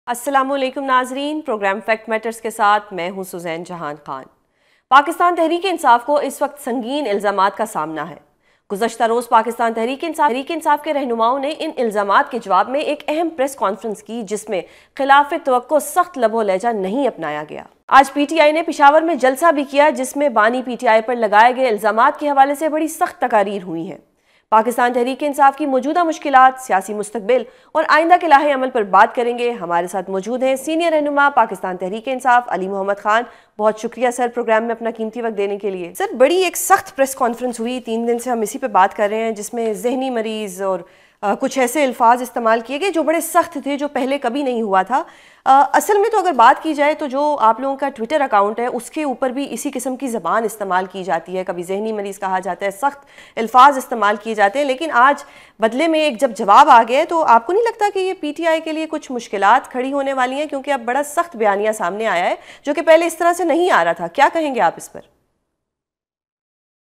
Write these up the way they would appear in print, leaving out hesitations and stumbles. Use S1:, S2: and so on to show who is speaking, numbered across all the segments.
S1: السلام علیکم ناظرین، پروگرام فیکٹ میٹرز کے ساتھ میں ہوں سوزین جہان خان۔ پاکستان تحریک انصاف کو اس وقت سنگین الزامات کا سامنا ہے۔ گزشتہ روز پاکستان تحریک انصاف کے رہنماؤں نے ان الزامات کے جواب میں ایک اہم پریس کانفرنس کی، جس میں خلاف توقع سخت لب و لہجہ نہیں اپنایا گیا۔ آج پی ٹی آئی نے پشاور میں جلسہ بھی کیا، جس میں بانی پی ٹی آئی پر لگائے گئے الزامات کے حوالے سے بڑی سخت تقاریر ہوئی ہیں۔ پاکستان تحریک انصاف کی موجودہ مشکلات، سیاسی مستقبل اور آئندہ کے لاہے عمل پر بات کریں گے۔ ہمارے ساتھ موجود ہیں سینئر رہنما پاکستان تحریک انصاف علی محمد خان۔ بہت شکریہ سر پروگرام میں اپنا قیمتی وقت دینے کے لیے۔ سر، بڑی ایک سخت پریس کانفرنس ہوئی، 3 دن سے ہم اسی پہ بات کر رہے ہیں، جس میں ذہنی مریض اور کچھ ایسے الفاظ استعمال کیے گئے جو بڑے سخت تھے، جو پہلے کبھی نہیں ہوا تھا۔ اصل میں تو اگر بات کی جائے تو جو آپ لوگوں کا ٹویٹر اکاؤنٹ ہے، اس کے اوپر بھی اسی قسم کی زبان استعمال کی جاتی ہے، کبھی ذہنی مریض کہا جاتا ہے، سخت الفاظ استعمال کیے جاتے ہیں، لیکن آج بدلے میں ایک جب جواب آ گیا تو آپ کو نہیں لگتا کہ یہ پی ٹی آئی کے لیے کچھ مشکلات کھڑی ہونے والی ہیں؟ کیونکہ اب بڑا سخت بیانیہ سامنے آیا ہے جو کہ پہلے اس طرح سے نہیں آ رہا تھا۔ کیا کہیں گے آپ اس پر؟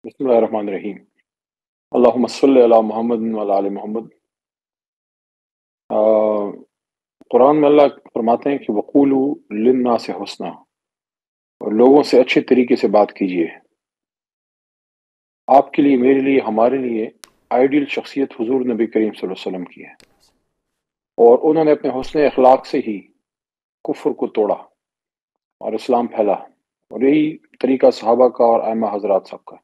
S2: بسم اللہ الرحمن الرحیم۔ اللہم صلی علی محمد وعلی آل محمد۔ قرآن میں اللہ فرماتے ہیں کہ وقولوا للناس حسنا، اور لوگوں سے اچھے طریقے سے بات کیجیے۔ آپ کے لیے، میرے لیے، ہمارے لیے آئیڈیل شخصیت حضور نبی کریم صلی اللہ علیہ وسلم کی ہے، اور انہوں نے اپنے حسن اخلاق سے ہی کفر کو توڑا اور اسلام پھیلا، اور یہی طریقہ صحابہ کا اور ائمہ حضرات سب کا۔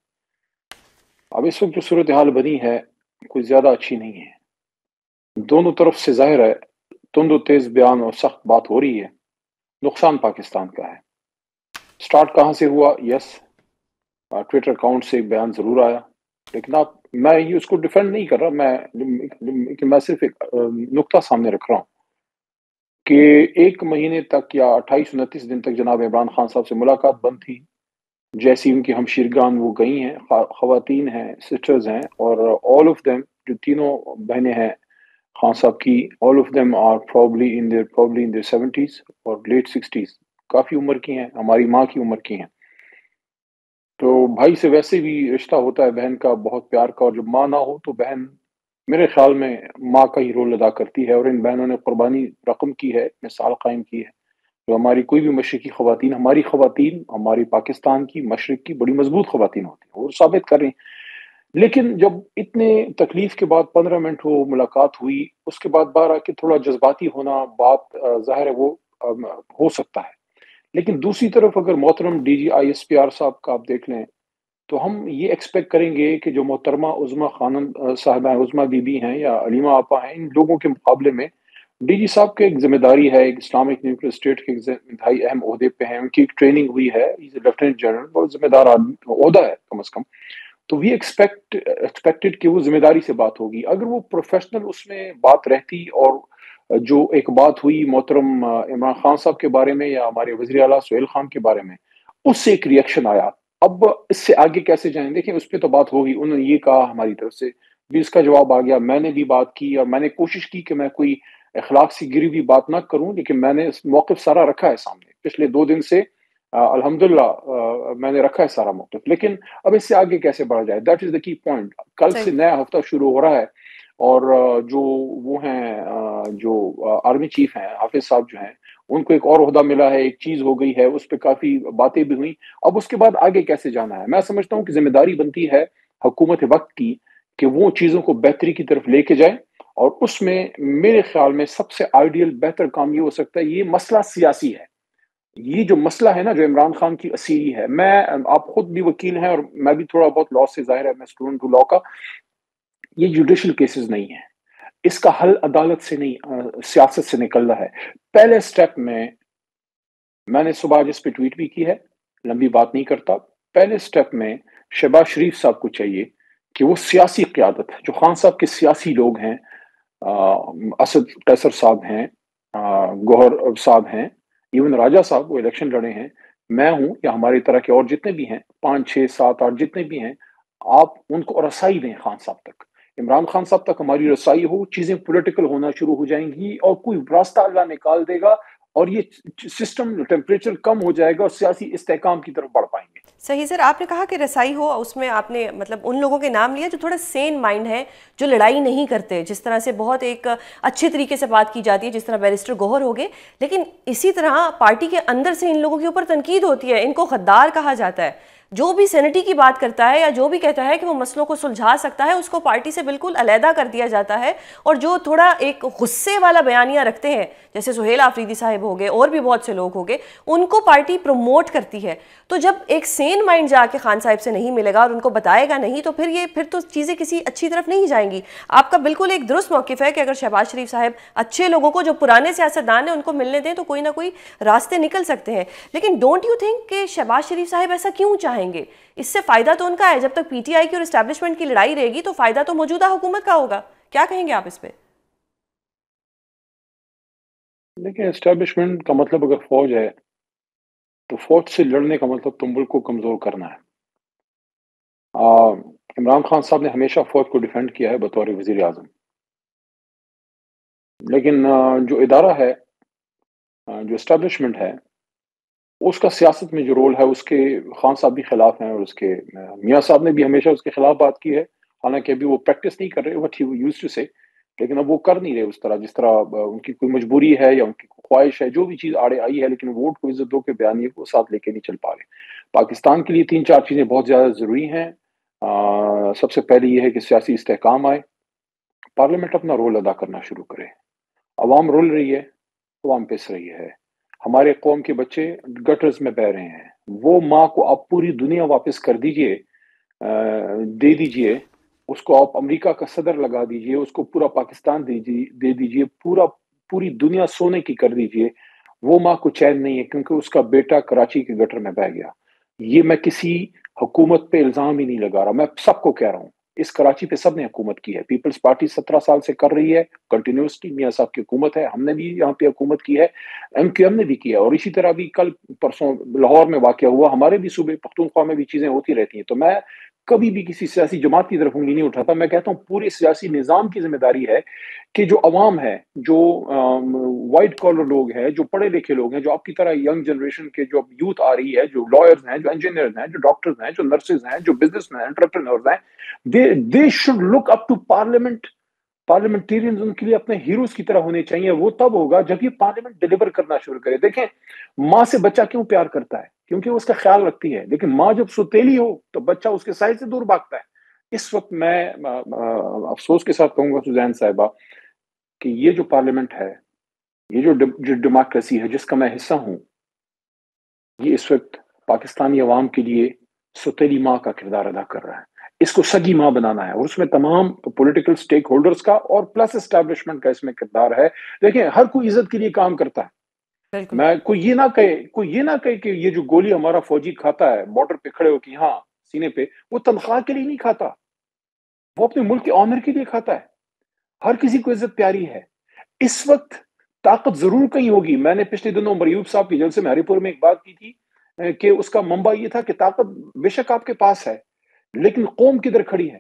S2: اب اس وقت جو صورتحال بنی ہے کوئی زیادہ اچھی نہیں ہے، دونوں طرف سے ظاہر ہے تند و تیز بیان اور سخت بات ہو رہی ہے۔ نقصان پاکستان کا ہے۔ سٹارٹ کہاں سے ہوا؟ یس، ٹویٹر اکاؤنٹ سے ایک بیان ضرور آیا، لیکن میں یہ اس کو ڈیفینڈ نہیں کر رہا، میں صرف ایک نقطہ سامنے رکھ رہا ہوں کہ 1 مہینے تک یا 28-29 دن تک جناب عمران خان صاحب سے ملاقات بند تھی۔ جیسی ان کی ہمشیرگان وہ گئی ہیں، خواتین ہیں، سسٹرز ہیں، اور آل آف دیم، جو تینوں بہنیں ہیں خان صاحب کی، all of them are probably in their 70s اور late 60s، کافی عمر کی ہیں، ہماری ماں کی عمر کی ہیں۔ تو بھائی سے ویسے بھی رشتہ ہوتا ہے بہن کا، بہت پیار کا، اور جب ماں نہ ہو تو بہن میرے خیال میں ماں کا ہی رول ادا کرتی ہے، اور ان بہنوں نے قربانی رقم کی ہے، مثال قائم کی ہے۔ تو ہماری کوئی بھی مشرقی خواتین، ہماری پاکستان کی مشرق کی بڑی مضبوط خواتین ہوتی ہیں، وہ ثابت کر رہی ہیں۔ لیکن جب اتنے تکلیف کے بعد 15 منٹ وہ ملاقات ہوئی، اس کے بعد باہر آ کے تھوڑا جذباتی ہونا، بات ظاہر ہے وہ ہو سکتا ہے۔ لیکن دوسری طرف اگر محترم D G I S P R صاحب کا آپ دیکھ لیں تو ہم یہ ایکسپیکٹ کریں گے کہ جو محترمہ عظمیٰ خانم صاحبہ عظمیٰ بی بی ہیں یا علیمہ آپا ہیں، ان لوگوں کے مقابلے میں ڈی جی صاحب کے ایک ذمہ داری ہے، ایک اسلامک نیوکلیر اسٹیٹ کے انتہائی اہم عہدے پہ ہیں، ان کی ایک ٹریننگ ہوئی ہے، لیفٹیننٹ جنرل، بہت ذمہ دار عہدہ ہے کم از کم۔ تو وی ایکسپیکٹڈ کہ وہ ذمہ داری سے بات ہوگی۔ اگر وہ پروفیشنل اس میں بات رہتی، اور جو ایک بات ہوئی محترم عمران خان صاحب کے بارے میں یا ہمارے وزیر اعلیٰ سہیل خان کے بارے میں، اس سے ایک ریئیکشن آیا، اب اس سے آگے کیسے جائیں؟ دیکھیں اس پہ تو بات ہوگی، انہوں نے یہ کہا، ہماری طرف سے بھی اس کا جواب آ گیا، میں نے بھی بات کی، اور میں نے کوشش کی کہ میں کوئی اخلاق سے گری ہوئی بات نہ کروں، لیکن میں نے اس موقف سارا رکھا ہے سامنے پچھلے 2 دن سے، الحمدللہ میں نے رکھا ہے سارا موقف۔ لیکن اب اس سے آگے کیسے بڑھا جائے، دیٹ از دا کی پوائنٹ۔ کل سے نیا ہفتہ شروع ہو رہا ہے، اور جو وہ ہیں، جو آرمی چیف ہیں حافظ صاحب جو ہیں، ان کو ایک اور عہدہ ملا ہے، ایک چیز ہو گئی ہے، اس پہ کافی باتیں بھی ہوئیں۔ اب اس کے بعد آگے کیسے جانا ہے؟ میں سمجھتا ہوں کہ ذمہ داری بنتی ہے حکومت وقت کی کہ وہ چیزوں کو بہتری کی طرف لے کے جائے، اور اس میں میرے خیال میں سب سے آئیڈیل بہتر کام یہ ہو سکتا ہے، یہ مسئلہ سیاسی ہے۔ یہ جو مسئلہ ہے نا، جو عمران خان کی اسیری ہے، آپ خود بھی وکیل ہیں اور میں بھی تھوڑا بہت لاء سے، ظاہر ہے میں اسٹوڈنٹ ہوں لاء کا، یہ جوڈیشل کیسز نہیں ہے، اس کا حل عدالت سے نہیں، سیاست سے نکل رہا ہے۔ پہلے سٹیپ میں نے صبح جس پہ ٹویٹ بھی کی ہے، لمبی بات نہیں کرتا، پہلے سٹیپ میں شہباز شریف صاحب کو چاہیے کہ وہ سیاسی قیادت، جو خان صاحب کے سیاسی لوگ ہیں، اسد قیصر صاحب ہیں، گوہر صاحب ہیں، ایون راجہ صاحب وہ الیکشن لڑے ہیں، میں ہوں، یا ہماری طرح کے اور جتنے بھی ہیں، 5 6 7 8 جتنے بھی ہیں، آپ ان کو رسائی دیں خان صاحب تک، عمران خان صاحب تک ہماری رسائی ہو، چیزیں پولیٹیکل ہونا شروع ہو جائیں گی، اور کوئی راستہ اللہ نکال دے گا، اور یہ سسٹم ٹیمپریچر کم ہو جائے گا، اور سیاسی استحکام کی طرف بڑھ پائیں گے۔
S1: صحیح سر، آپ نے کہا کہ رسائی ہو، اس میں آپ نے مطلب ان لوگوں کے نام لیا جو تھوڑا سین مائنڈ ہے، جو لڑائی نہیں کرتے، جس طرح سے بہت ایک اچھے طریقے سے بات کی جاتی ہے، جس طرح بیرسٹر گوہر ہو گئے، لیکن اسی طرح پارٹی کے اندر سے ان لوگوں کے اوپر تنقید ہوتی ہے، ان کو غدار کہا جاتا ہے۔ جو بھی سینٹی کی بات کرتا ہے یا جو بھی کہتا ہے کہ وہ مسئلوں کو سلجھا سکتا ہے، اس کو پارٹی سے بالکل علیحدہ کر دیا جاتا ہے، اور جو تھوڑا ایک غصے والا بیانیہ رکھتے ہیں جیسے سہیل آفریدی صاحب ہو گئے اور بھی بہت سے لوگ ہو گئے، ان کو پارٹی پروموٹ کرتی ہے۔ تو جب ایک سین مائنڈ جا کے خان صاحب سے نہیں ملے گا اور ان کو بتائے گا نہیں، تو پھر تو چیزیں کسی اچھی طرف نہیں جائیں گی۔ آپ کا بالکل ایک درست موقف ہے کہ اگر شہباز شریف صاحب اچھے لوگوں کو جو پرانے سیاستدان ہیں ان کو ملنے دیں تو کوئی نہ کوئی راستے نکل سکتے ہیں، لیکن ڈونٹ یو تھنک کہ شہباز شریف صاحب ایسا کیوں چاہیں گے؟ اس سے فائدہ تو ان کا ہے، جب تک پی ٹی آئی کی اور اسٹیبلشمنٹ کی لڑائی رہے گی تو فائدہ تو موجودہ حکومت کا ہوگا۔ کیا کہیں گے آپ اس پہ؟
S2: دیکھیں، اسٹیبلشمنٹ کا مطلب اگر فوج ہے تو فوج سے لڑنے کا مطلب تو ملک کو کمزور کرنا ہے۔ عمران خان صاحب نے ہمیشہ فوج کو ڈیفینڈ کیا ہے بطور وزیر اعظم، لیکن جو ادارہ ہے، جو اسٹیبلشمنٹ ہے، اس کا سیاست میں جو رول ہے اس کے خان صاحب بھی خلاف ہیں، اور اس کے میاں صاحب نے بھی ہمیشہ اس کے خلاف بات کی ہے، حالانکہ ابھی وہ پریکٹس نہیں کر رہے وٹ ہی یوزڈ ٹو سے، لیکن اب وہ کر نہیں رہے اس طرح جس طرح ان کی کوئی مجبوری ہے یا ان کی خواہش ہے، جو بھی چیز آڑے آئی ہے، لیکن ووٹ کو عزت دو کے بیانیے کو ساتھ لے کے نہیں چل پا رہے۔ پاکستان کے لیے 3-4 چیزیں بہت زیادہ ضروری ہیں۔ سب سے پہلے یہ ہے کہ سیاسی استحکام آئے، پارلیمنٹ اپنا رول ادا کرنا شروع کرے، عوام رول رہی ہے، عوام پس رہی ہے، ہمارے قوم کے بچے گٹرز میں بہ رہے ہیں، وہ ماں کو آپ پوری دنیا واپس کر دیجئے، دے دیجئے، اس کو آپ امریکہ کا صدر لگا دیجئے، اس کو پورا پاکستان دے دیجئے، پوری دنیا سونے کی کر دیجئے، وہ ماں کو چین نہیں ہے کیونکہ اس کا بیٹا کراچی کے گٹر میں بہ گیا۔ یہ میں کسی حکومت پہ الزام ہی نہیں لگا رہا، میں سب کو کہہ رہا ہوں، اس کراچی پہ سب نے حکومت کی ہے، پیپلز پارٹی 17 سال سے کر رہی ہے کنٹینیوسلی، میاں صاحب کی حکومت ہے، ہم نے بھی یہاں پہ حکومت کی ہے، ایم کیو ایم نے بھی کیا، اور اسی طرح بھی کل پرسوں لاہور میں واقعہ ہوا، ہمارے بھی صوبے پختونخوا میں بھی چیزیں ہوتی رہتی ہیں۔ تو میں کبھی بھی کسی سیاسی جماعت کی طرف انگلی نہیں اٹھاتا، میں کہتا ہوں پورے سیاسی نظام کی ذمہ داری ہے کہ جو عوام ہے، جو وائٹ کالر لوگ ہیں، جو پڑھے لکھے لوگ ہیں، جو آپ کی طرح ینگ جنریشن کے جو یوتھ آ رہی ہے، جو لائرز ہیں، جو انجینئرز ہیں، جو ڈاکٹرز ہیں، جو نرسز ہیں، جو بزنس مین، انٹرپرینورز ہیں، they should look up to parliament. Parliamentarians ان کے لیے اپنے ہیروز کی طرح ہونے چاہیے۔ وہ تب ہوگا جب یہ پارلیمنٹ ڈیلیور کرنا شروع کرے۔ دیکھیں، ماں سے بچہ کیوں پیار کرتا ہے؟ کیونکہ وہ اس کا خیال رکھتی ہے، لیکن ماں جب ستیلی ہو تو بچہ اس کے سائے سے دور بھاگتا ہے۔ اس وقت میں افسوس کے ساتھ کہوں گا سوزین صاحبہ کہ یہ جو پارلیمنٹ ہے، یہ جو ڈیموکریسی ہے جس کا میں حصہ ہوں، یہ اس وقت پاکستانی عوام کے لیے ستیلی ماں کا کردار ادا کر رہا ہے۔ اس کو سگی ماں بنانا ہے، اور اس میں تمام پولیٹیکل سٹیک ہولڈرز کا اور پلس اسٹیبلشمنٹ کا اس میں کردار ہے۔ دیکھیں، ہر کوئی عزت کے لیے کام کرتا ہے۔
S1: بالکل
S2: کوئی یہ نہ کہے کہ یہ جو گولی ہمارا فوجی کھاتا ہے بارڈر پہ کھڑے ہو کے یہاں سینے پہ، وہ تنخواہ کے لیے نہیں کھاتا، وہ اپنے ملک کے آنر کے لیے کھاتا ہے۔ ہر کسی کو عزت پیاری ہے۔ اس وقت طاقت ضرور کہیں ہوگی۔ میں نے پچھلے دنوں مریوب صاحب کے جلسے میں ہری پور میں ایک بات کی تھی کہ اس کا منبع یہ تھا کہ طاقت بے شک آپ کے پاس ہے، لیکن قوم کدھر کھڑی ہے؟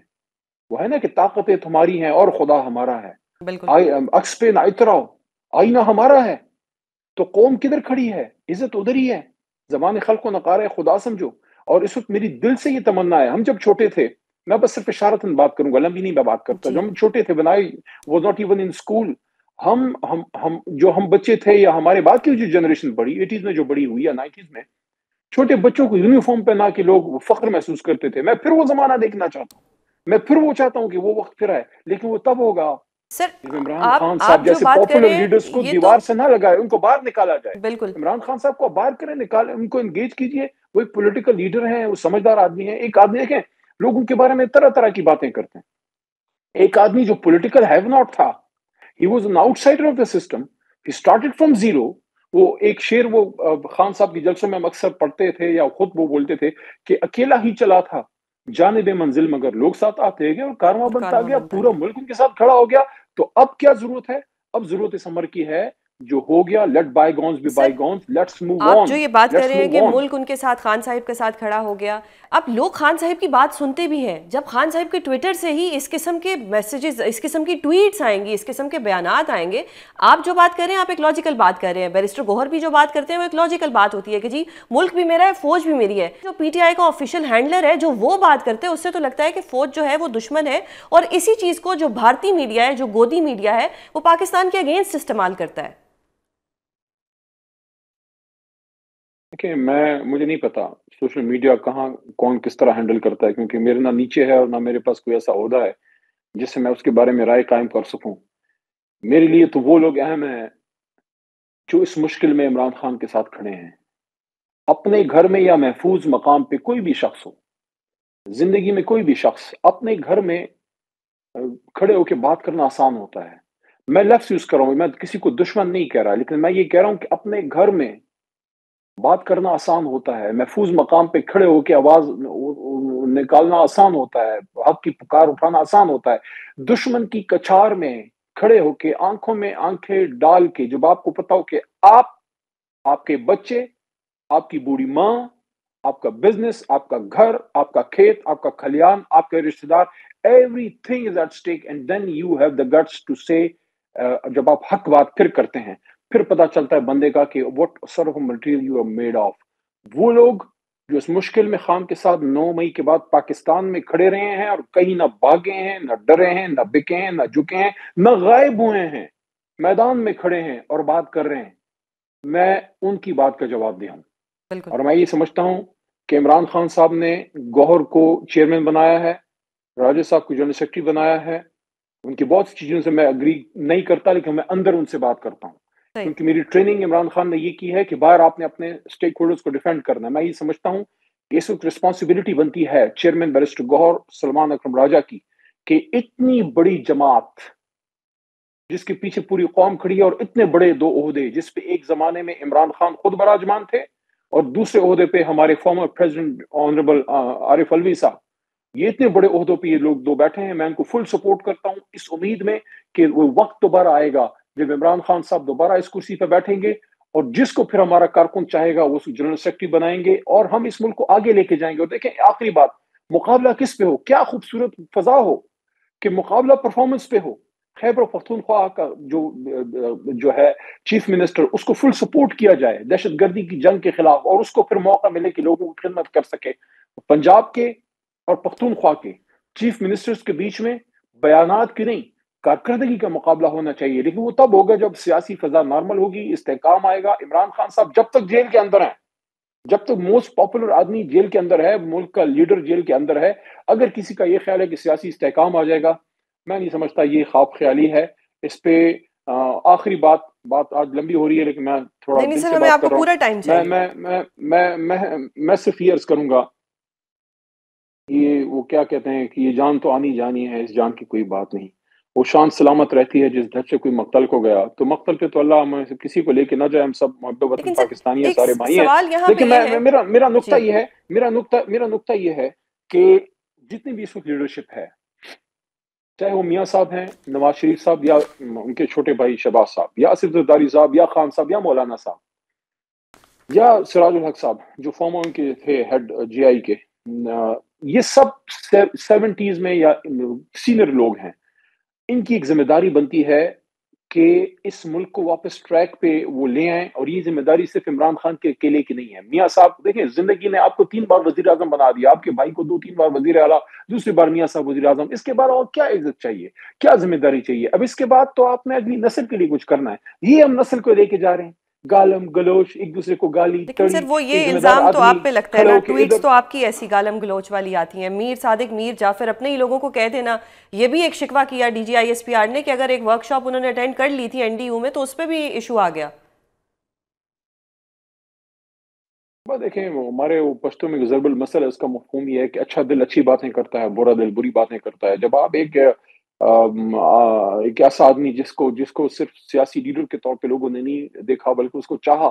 S2: وہ ہے نا کہ طاقتیں تمہاری ہیں اور خدا ہمارا ہے،
S1: بالکل
S2: عکس پہ نہ اتراؤ، آئینہ ہمارا ہے۔ تو قوم کدھر کھڑی ہے؟ عزت ادھر ہی ہے۔ زبان خلق و نقار خدا سمجھو۔ اور اس وقت میری دل سے یہ تمنا ہے، ہم جب چھوٹے تھے، میں بس صرف اشارتاً بات کروں گا، لمبی نہیں میں بات کرتا،
S1: جی،
S2: جب ہم چھوٹے تھے، when I was not even in school، ہم بچے تھے یا ہمارے بعد کی جو جنریشن بڑی 80s میں جو بڑی ہوئی یا 90s میں، چھوٹے بچوں کو یونیفارم پہنا کے لوگ فخر محسوس کرتے تھے۔ میں پھر وہ زمانہ دیکھنا چاہتا ہوں، میں پھر وہ چاہتا ہوں کہ وہ وقت پھر آئے، لیکن وہ تب ہوگا
S1: سر
S2: جب عمران
S1: آپ
S2: خان صاحب
S1: جو
S2: جیسے
S1: بات کر
S2: پاپولر
S1: رہے ہیں
S2: لیڈرز کو
S1: یہ تو
S2: دیوار سے نہ لگائے، ان کو باہر نکالا جائے۔
S1: بالکل
S2: عمران خان صاحب کو باہر کریں، نکالیں، ان کو انگیج کیجئے۔ وہ ایک پولیٹیکل لیڈر ہیں، وہ سمجھدار آدمی ہیں۔ ایک آدمی دیکھیں، لوگوں کے بارے میں طرح طرح کی باتیں کرتے ہیں۔ ایک آدمی جو پولیٹیکل ہیو ناٹ تھا، he was an outsider of the system, he started from zero۔ وہ ایک شعر وہ خان صاحب کی جلسوں میں ہم اکثر پڑھتے تھے یا خود وہ بولتے تھے کہ اکیلا ہی چلا تھا جانب منزل، مگر لوگ ساتھ آتے گئے اور کارواں بنتا
S1: کارواں
S2: گیا،
S1: بنتا
S2: پورا
S1: گیا۔
S2: ملک ان کے ساتھ کھڑا ہو گیا۔ تو اب کیا ضرورت ہے؟ اب ضرورت اس امر کی ہے جو ہو گیا let bygones be bygones, let's move on.
S1: آپ جو یہ بات کر رہے ہیں کہ ملک ان کے ساتھ خان صاحب کے ساتھ کھڑا ہو گیا، اب لوگ خان صاحب کی بات سنتے بھی ہیں. جب خان صاحب کے ٹویٹر سے ہی اس قسم کے میسیجز، اس قسم کی ٹویٹس آئیں گی، اس قسم کے بیانات آئیں گے، آپ جو بات کر رہے ہیں آپ ایک لاجیکل بات کر رہے ہیں، بیرسٹر گوہر بھی جو بات کرتے ہیں وہ ایک لاجیکل بات ہوتی ہے کہ جی ملک بھی میرا ہے، فوج بھی میری ہے. جو پی ٹی آئی کا آفیشیل ہینڈلر ہے جو وہ بات کرتے ہیں، اس سے تو لگتا ہے کہ فوج جو ہے وہ دشمن ہے، اور اسی چیز کو جو بھارتی میڈیا ہے، جو گودی میڈیا ہے، وہ پاکستان کے اگینسٹ استعمال کرتا ہے.
S2: دیکھیں مجھے نہیں پتا سوشل میڈیا کہاں کون کس طرح ہینڈل کرتا ہے، کیونکہ میرے نہ نیچے ہے اور نہ میرے پاس کوئی ایسا عہدہ ہے جس سے میں اس کے بارے میں رائے قائم کر سکوں. میرے لیے تو وہ لوگ اہم ہیں جو اس مشکل میں عمران خان کے ساتھ کھڑے ہیں. اپنے گھر میں یا محفوظ مقام پہ کوئی بھی شخص ہو، زندگی میں کوئی بھی شخص اپنے گھر میں کھڑے ہو کے بات کرنا آسان ہوتا ہے. میں لفظ یوز کر رہا ہوں، میں کسی کو دشمن نہیں کہہ رہا، لیکن میں یہ کہہ رہا ہوں کہ اپنے گھر میں بات کرنا آسان ہوتا ہے، محفوظ مقام پہ کھڑے ہو کے آواز نکالنا آسان ہوتا ہے، حق کی پکار اٹھانا آسان ہوتا ہے. دشمن کی کچھار میں کھڑے ہو کے آنکھوں میں آنکھیں ڈال کے جب آپ کو پتا ہو کہ آپ کے بچے، آپ کی بوڑھی ماں، آپ کا بزنس، آپ کا گھر، آپ کا کھیت، آپ کا کھلیان، آپ کے رشتہ دار، everything is at stake and then you have the guts to say جب آپ حق بات پھر کرتے ہیں، پھر پتا چلتا ہے بندے کا کہ what sort of material you are made of. وہ لوگ جو اس مشکل میں خان کے ساتھ 9 مئی کے بعد پاکستان میں کھڑے رہے ہیں اور کہیں نہ بھاگے ہیں، نہ ڈرے ہیں، نہ بکے ہیں، نہ جھکے ہیں، نہ غائب ہوئے ہیں، میدان میں کھڑے ہیں اور بات کر رہے ہیں، میں ان کی بات کا جواب دیا ہوں. اور میں یہ سمجھتا ہوں کہ عمران خان صاحب نے گوہر کو چیئرمین بنایا ہے، راجہ صاحب کو جنرل سیکرٹری بنایا ہے. ان کی بہت سی چیزوں سے میں اگری نہیں کرتا، لیکن میں اندر ان سے بات کرتا ہوں، کیونکہ میری ٹریننگ عمران خان نے یہ کی ہے کہ باہر آپ نے اپنے اسٹیک ہولڈرز کو ڈیفینڈ کرنا ہے. میں یہ سمجھتا ہوں کہ اس وقت رسپانسبلٹی بنتی ہے چیئرمین بیرسٹر گوہر سلمان اکرم راجہ کی کہ اتنی بڑی جماعت جس کے پیچھے پوری قوم کھڑی ہے اور اتنے بڑے 2 عہدے جس پہ ایک زمانے میں عمران خان خود براجمان تھے اور دوسرے عہدے پہ ہمارے فارمر پریزیڈنٹ آنریبل عارف الوی صاحب، یہ اتنے بڑے عہدوں پہ یہ لوگ 2 بیٹھے ہیں. میں ان کو فل سپورٹ کرتا ہوں اس امید میں کہ وہ وقت دوبارہ آئے گا جب عمران خان صاحب دوبارہ اس کرسی پہ بیٹھیں گے اور جس کو پھر ہمارا کارکن چاہے گا وہ اس جنرل سیکرٹری بنائیں گے اور ہم اس ملک کو آگے لے کے جائیں گے. اور دیکھیں آخری بات، مقابلہ کس پہ ہو، کیا خوبصورت فضا ہو کہ مقابلہ پرفارمنس پہ ہو. خیبر پختونخوا کا جو ہے چیف منسٹر، اس کو فل سپورٹ کیا جائے دہشت گردی کی جنگ کے خلاف، اور اس کو پھر موقع ملے کہ لوگوں کی خدمت کر سکے. پنجاب کے اور پختونخوا کے چیف منسٹرز کے بیچ میں بیانات کی نہیں، کارکردگی کا مقابلہ ہونا چاہیے، لیکن وہ تب ہوگا جب سیاسی فضا نارمل ہوگی، استحکام آئے گا. عمران خان صاحب جب تک جیل کے اندر ہیں، جب تک موسٹ پاپولر آدمی جیل کے اندر ہے، ملک کا لیڈر جیل کے اندر ہے، اگر کسی کا یہ خیال ہے کہ سیاسی استحکام آ جائے گا، میں نہیں سمجھتا، یہ خواب خیالی ہے. اس پہ آخری بات آج لمبی ہو رہی ہے لیکن میں تھوڑا دل سے بات کر رہا ہوں. میں صرف یہ عرض کروں گا، یہ وہ کیا کہتے ہیں کہ یہ جان تو آنی جانی ہے، اس جان کی کوئی بات نہیں، وہ شان سلامت رہتی ہے. جس دھر سے کوئی مقتل کو گیا تو مقتل پہ تو اللہ ہمیں کسی کو لے کے نہ جائے، ہم سب محب وطن پاکستانی ہیں، سارے بھائی ہیں. لیکن میرا نقطہ یہ ہے کہ جتنی بھی اس وقت لیڈرشپ ہے، چاہے وہ میاں صاحب ہیں، نواز شریف صاحب، یا ان کے چھوٹے بھائی شہباز صاحب، یا اسد زرداری صاحب، یا خان صاحب، یا مولانا صاحب، یا سراج الحق صاحب جو فارمر ان کے تھے ہیڈ جی آئی کے، یہ سب 70s میں یا سینئر لوگ ہیں. ان کی ایک ذمہ داری بنتی ہے کہ اس ملک کو واپس ٹریک پہ وہ لے آئیں، اور یہ ذمہ داری صرف عمران خان کے اکیلے کی نہیں ہے. میاں صاحب دیکھیں، زندگی نے آپ کو 3 بار وزیر اعظم بنا دیا، آپ کے بھائی کو 2-3 بار وزیر اعلیٰ، دوسری بار میاں صاحب وزیر اعظم. اس کے بعد اور کیا عزت چاہیے، کیا ذمہ داری چاہیے؟ اب اس کے بعد تو آپ نے اگلی نسل کے لیے کچھ کرنا ہے. یہ ہم نسل کو لے کے جا رہے ہیں، گالم گلوچ، ایک دوسرے کو گالی.
S1: لیکن سر وہ یہ الزام تو آپ پہ لگتا ہے نا، ٹویٹس تو آپ کی ایسی گالم گلوچ والی آتی ہیں. میر صادق، میر جعفر اپنے ہی لوگوں کو کہہ دینا. یہ بھی ایک شکوہ کیا D G I S P R نے کہ اگر ایک ورکشاپ انہوں نے اٹینڈ کر لی تھی این ڈی یو میں تو اس پہ بھی ایشو آ گیا.
S2: دیکھیں ہمارے پشتوں میں ضرب المثل ہے، اس کا مفہوم یہ ہے کہ اچھا دل اچھی باتیں کرتا ہے، برا دل بری باتیں کرتا ہے. جب آپ ایک ایسا آدمی جس کو صرف سیاسی لیڈر کے طور پہ لوگوں نے نہیں دیکھا بلکہ اس کو چاہا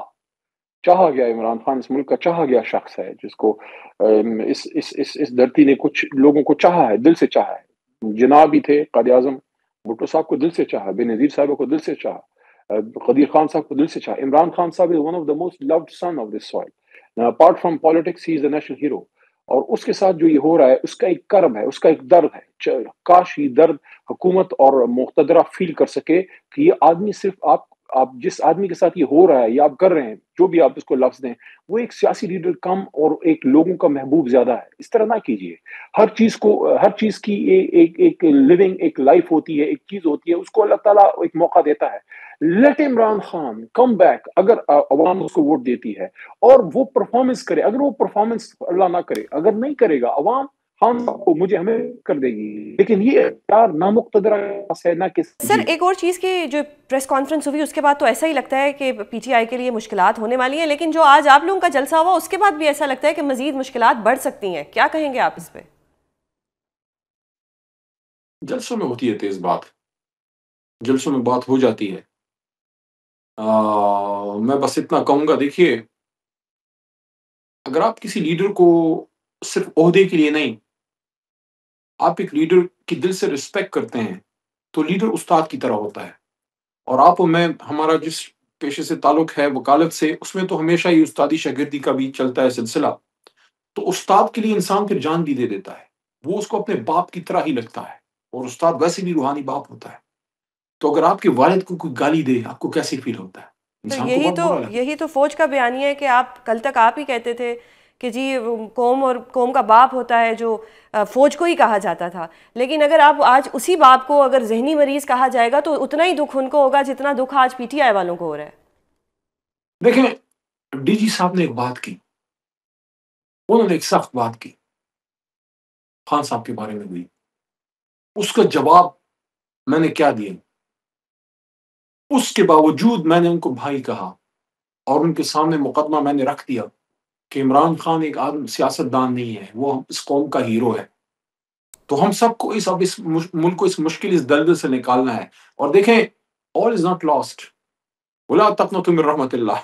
S2: گیا، عمران خان اس ملک کا چاہا گیا شخص ہے، جس کو اس دھرتی نے کچھ لوگوں کو چاہا ہے، دل سے چاہا ہے. جناب بھی تھے قائد اعظم بھٹو صاحب کو دل سے چاہا، بے نظیر صاحب کو دل سے چاہا، قدیر خان صاحب کو دل سے چاہا. عمران خان صاحب is one of the most loved son of this soil. Now, apart from politics, he is a national hero. اور اس کے ساتھ جو یہ ہو رہا ہے اس کا ایک کرب ہے, اس کا ایک درد ہے. کاش یہ درد حکومت اور مقتدرہ فیل کر سکے کہ یہ آدمی صرف آپ جس آدمی کے ساتھ یہ ہو رہا ہے یا آپ کر رہے ہیں, جو بھی آپ اس کو لفظ دیں, وہ ایک سیاسی لیڈر کم اور ایک لوگوں کا محبوب زیادہ ہے. اس طرح نہ کیجیے. ہر چیز کی ایک لیونگ ایک لائف ہوتی ہے, ایک چیز ہوتی ہے, اس کو اللہ تعالیٰ ایک موقع دیتا ہے. Let Imran Khan come back, اگر عوام اس کو ووٹ دیتی ہے اور وہ پرفارمنس کرے. اگر وہ پرفارمنس اللہ نہ کرے, اگر نہیں کرے گا عوام, خان کو مجھے ہمیں کر دے گی. لیکن یہ اختیار نامقتدرہ کے پاس ہے, نہ کہ
S1: سر ایک اور چیز کی جو پریس کانفرنس ہوئی اس کے بعد تو ایسا ہی لگتا ہے کہ پی ٹی آئی کے لیے مشکلات ہونے والی ہیں, لیکن جو آج آپ لوگوں کا جلسہ ہوا اس کے بعد بھی ایسا لگتا ہے کہ مزید مشکلات بڑھ سکتی ہیں. کیا کہیں گے آپ اس پہ؟
S3: جلسوں میں ہوتی ہے تیز بات, جلسوں میں بات ہو جاتی ہے. میں بس اتنا کہوں گا, دیکھیے اگر آپ کسی لیڈر کو صرف عہدے کے لیے نہیں, آپ ایک لیڈر کی دل سے رسپیکٹ کرتے ہیں تو لیڈر استاد کی طرح ہوتا ہے. اور آپ میں ہمارا جس پیشے سے تعلق ہے وکالت سے, اس میں تو ہمیشہ ہی استادی شاگردی کا بھی چلتا ہے سلسلہ. تو استاد کے لیے انسان پھر جان بھی دے دیتا ہے, وہ اس کو اپنے باپ کی طرح ہی لگتا ہے, اور استاد ویسے بھی روحانی باپ ہوتا ہے. تو اگر آپ کے والد کو کوئی گالی دے, آپ کو کیسے فیل ہوتا ہے؟
S1: تو
S3: انسان کو بہت برا لگتا ہے.
S1: یہی تو فوج کا بیانیہ ہے کہ آپ کل تک آپ ہی کہتے تھے کہ جی قوم اور قوم کا باپ ہوتا ہے جو فوج کو ہی کہا جاتا تھا, لیکن اگر آپ آج اسی باپ کو اگر ذہنی مریض کہا جائے گا تو اتنا ہی دکھ ان کو ہوگا جتنا دکھ آج پی ٹی آئی والوں کو ہو رہا ہے.
S3: دیکھیں ڈی جی صاحب نے ایک بات کی, انہوں نے ایک سخت بات کی خان صاحب کے بارے میں ہوئی. اس کا جواب میں نے کیا دیا؟ اس کے باوجود میں نے ان کو بھائی کہا اور ان کے سامنے مقدمہ میں نے رکھ دیا کہ عمران خان ایک سیاست دان نہیں ہے, وہ اس قوم کا ہیرو ہے. تو ہم سب کو اس ملک کو اس مشکل اس دلدل سے نکالنا ہے. اور دیکھیں all is not lost. ولا تقنطوا من رحمت اللہ,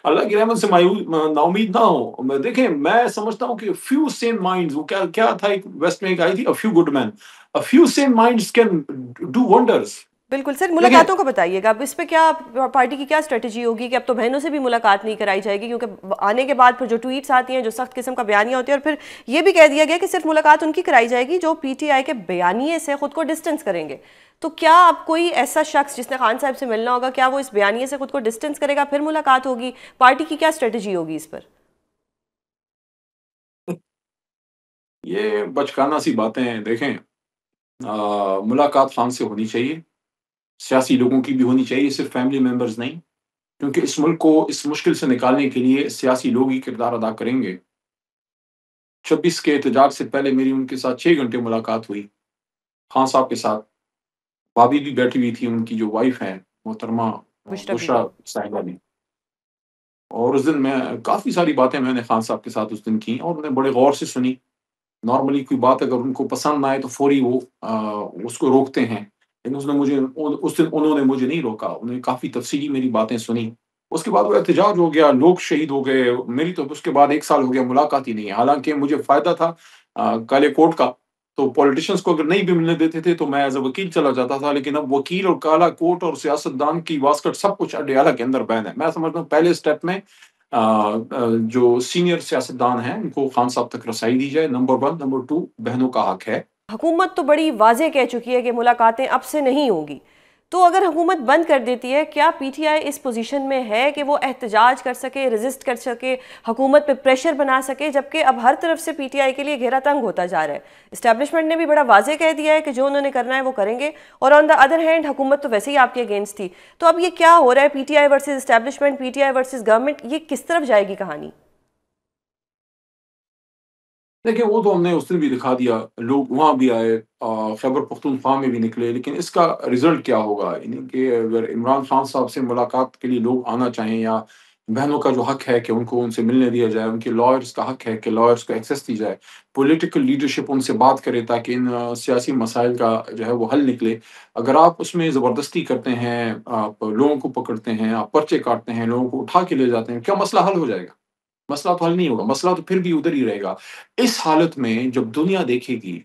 S3: اللہ کی رحمت سے نا امید نہ ہو. دیکھیں میں سمجھتا ہوں کہ few sane minds, وہ کیا تھا ایک ویسٹ میں ایک آئی تھی, a few good men, a few sane minds can do wonders.
S1: بالکل سر, ملاقاتوں کو بتائیے گا اب اس پہ کیا پارٹی کی کیا اسٹریٹجی ہوگی کہ اب تو بہنوں سے بھی ملاقات نہیں کرائی جائے گی, کیونکہ آنے کے بعد پھر جو ٹویٹس آتی ہیں جو سخت قسم کا بیانیہ ہوتی ہے, اور پھر یہ بھی کہہ دیا گیا کہ صرف ملاقات ان کی کرائی جائے گی جو پی ٹی آئی کے بیانیے سے خود کو ڈسٹنس کریں گے. تو کیا اب کوئی ایسا شخص جس نے خان صاحب سے ملنا ہوگا, کیا وہ اس بیانیے سے خود کو ڈسٹنس کرے گا پھر ملاقات ہوگی؟ پارٹی کی کیا اسٹریٹجی ہوگی اس پر؟
S3: یہ بچکانہ سی باتیں ہیں. دیکھیں ملاقات خان سے ہونی چاہیے, سیاسی لوگوں کی بھی ہونی چاہیے, صرف فیملی ممبرز نہیں, کیونکہ اس ملک کو اس مشکل سے نکالنے کے لیے سیاسی لوگ ہی کردار ادا کریں گے. 26 کے احتجاج سے پہلے میری ان کے ساتھ 6 گھنٹے ملاقات ہوئی, خان صاحب کے ساتھ. بھابھی بھی بیٹھی ہوئی تھی, ان کی جو وائف ہیں محترمہ بشرا صاحبہ بھی. اور اس دن میں کافی ساری باتیں میں نے خان صاحب کے ساتھ اس دن کی, اور انہیں بڑے غور سے سنی. نارملی کوئی بات اگر ان کو پسند نہ آئے تو فوری وہ اس کو روکتے ہیں, لیکن اس دن انہوں نے مجھے نہیں روکا. انہوں نے کافی تفصیلی میری باتیں سنی. اس کے بعد وہ احتجاج ہو گیا, لوگ شہید ہو گئے. میری تو اس کے بعد 1 سال ہو گیا ملاقات ہی نہیں ہے. حالانکہ مجھے فائدہ تھا کالے کوٹ کا, تو پولیٹیشنز کو اگر نہیں بھی ملنے دیتے تھے تو میں ایز اے وکیل چلا جاتا تھا. لیکن اب وکیل اور کالا کوٹ اور سیاست دان کی واسکٹ سب کچھ اڈیالہ کے اندر بین ہے. میں سمجھتا ہوں پہلے سٹیپ میں جو سینئر سیاستدان ہیں ان کو خان صاحب تک رسائی دی جائے, نمبر 1. نمبر 2, بہنوں کا حق ہے.
S1: حکومت تو بڑی واضح کہہ چکی ہے کہ ملاقاتیں اب سے نہیں ہوں گی, تو اگر حکومت بند کر دیتی ہے, کیا پی ٹی آئی اس پوزیشن میں ہے کہ وہ احتجاج کر سکے, ریزسٹ کر سکے, حکومت پہ پریشر بنا سکے, جبکہ اب ہر طرف سے پی ٹی آئی کے لیے گھیرا تنگ ہوتا جا رہا ہے؟ اسٹیبلشمنٹ نے بھی بڑا واضح کہہ دیا ہے کہ جو انہوں نے کرنا ہے وہ کریں گے, اور آن دا ادر ہینڈ حکومت تو ویسے ہی آپ کے اگینسٹ تھی. تو اب یہ کیا ہو رہا ہے, P T I versus establishment, P T I versus government, یہ کس طرف جائے گی کہانی؟
S3: دیکھیں وہ تو ہم نے اس دن بھی دکھا دیا, لوگ وہاں بھی آئے, خیبر پختونخوا میں بھی نکلے. لیکن اس کا رزلٹ کیا ہوگا؟ یعنی کہ اگر عمران خان صاحب سے ملاقات کے لیے لوگ آنا چاہیں, یا بہنوں کا جو حق ہے کہ ان سے ملنے دیا جائے, ان کے لائرز کا حق ہے کہ لائرز کو ایکسیس دی جائے, پولیٹیکل لیڈرشپ ان سے بات کرے تاکہ ان سیاسی مسائل کا جو ہے وہ حل نکلے. اگر آپ اس میں زبردستی کرتے ہیں, آپ لوگوں کو پکڑتے ہیں, آپ پرچے کاٹتے ہیں, لوگوں کو اٹھا کے لے جاتے ہیں, کیا مسئلہ حل ہو جائے گا؟ مسئلہ تو حل نہیں ہوگا, مسئلہ تو پھر بھی ادھر ہی رہے گا. اس حالت میں جب دنیا دیکھے گی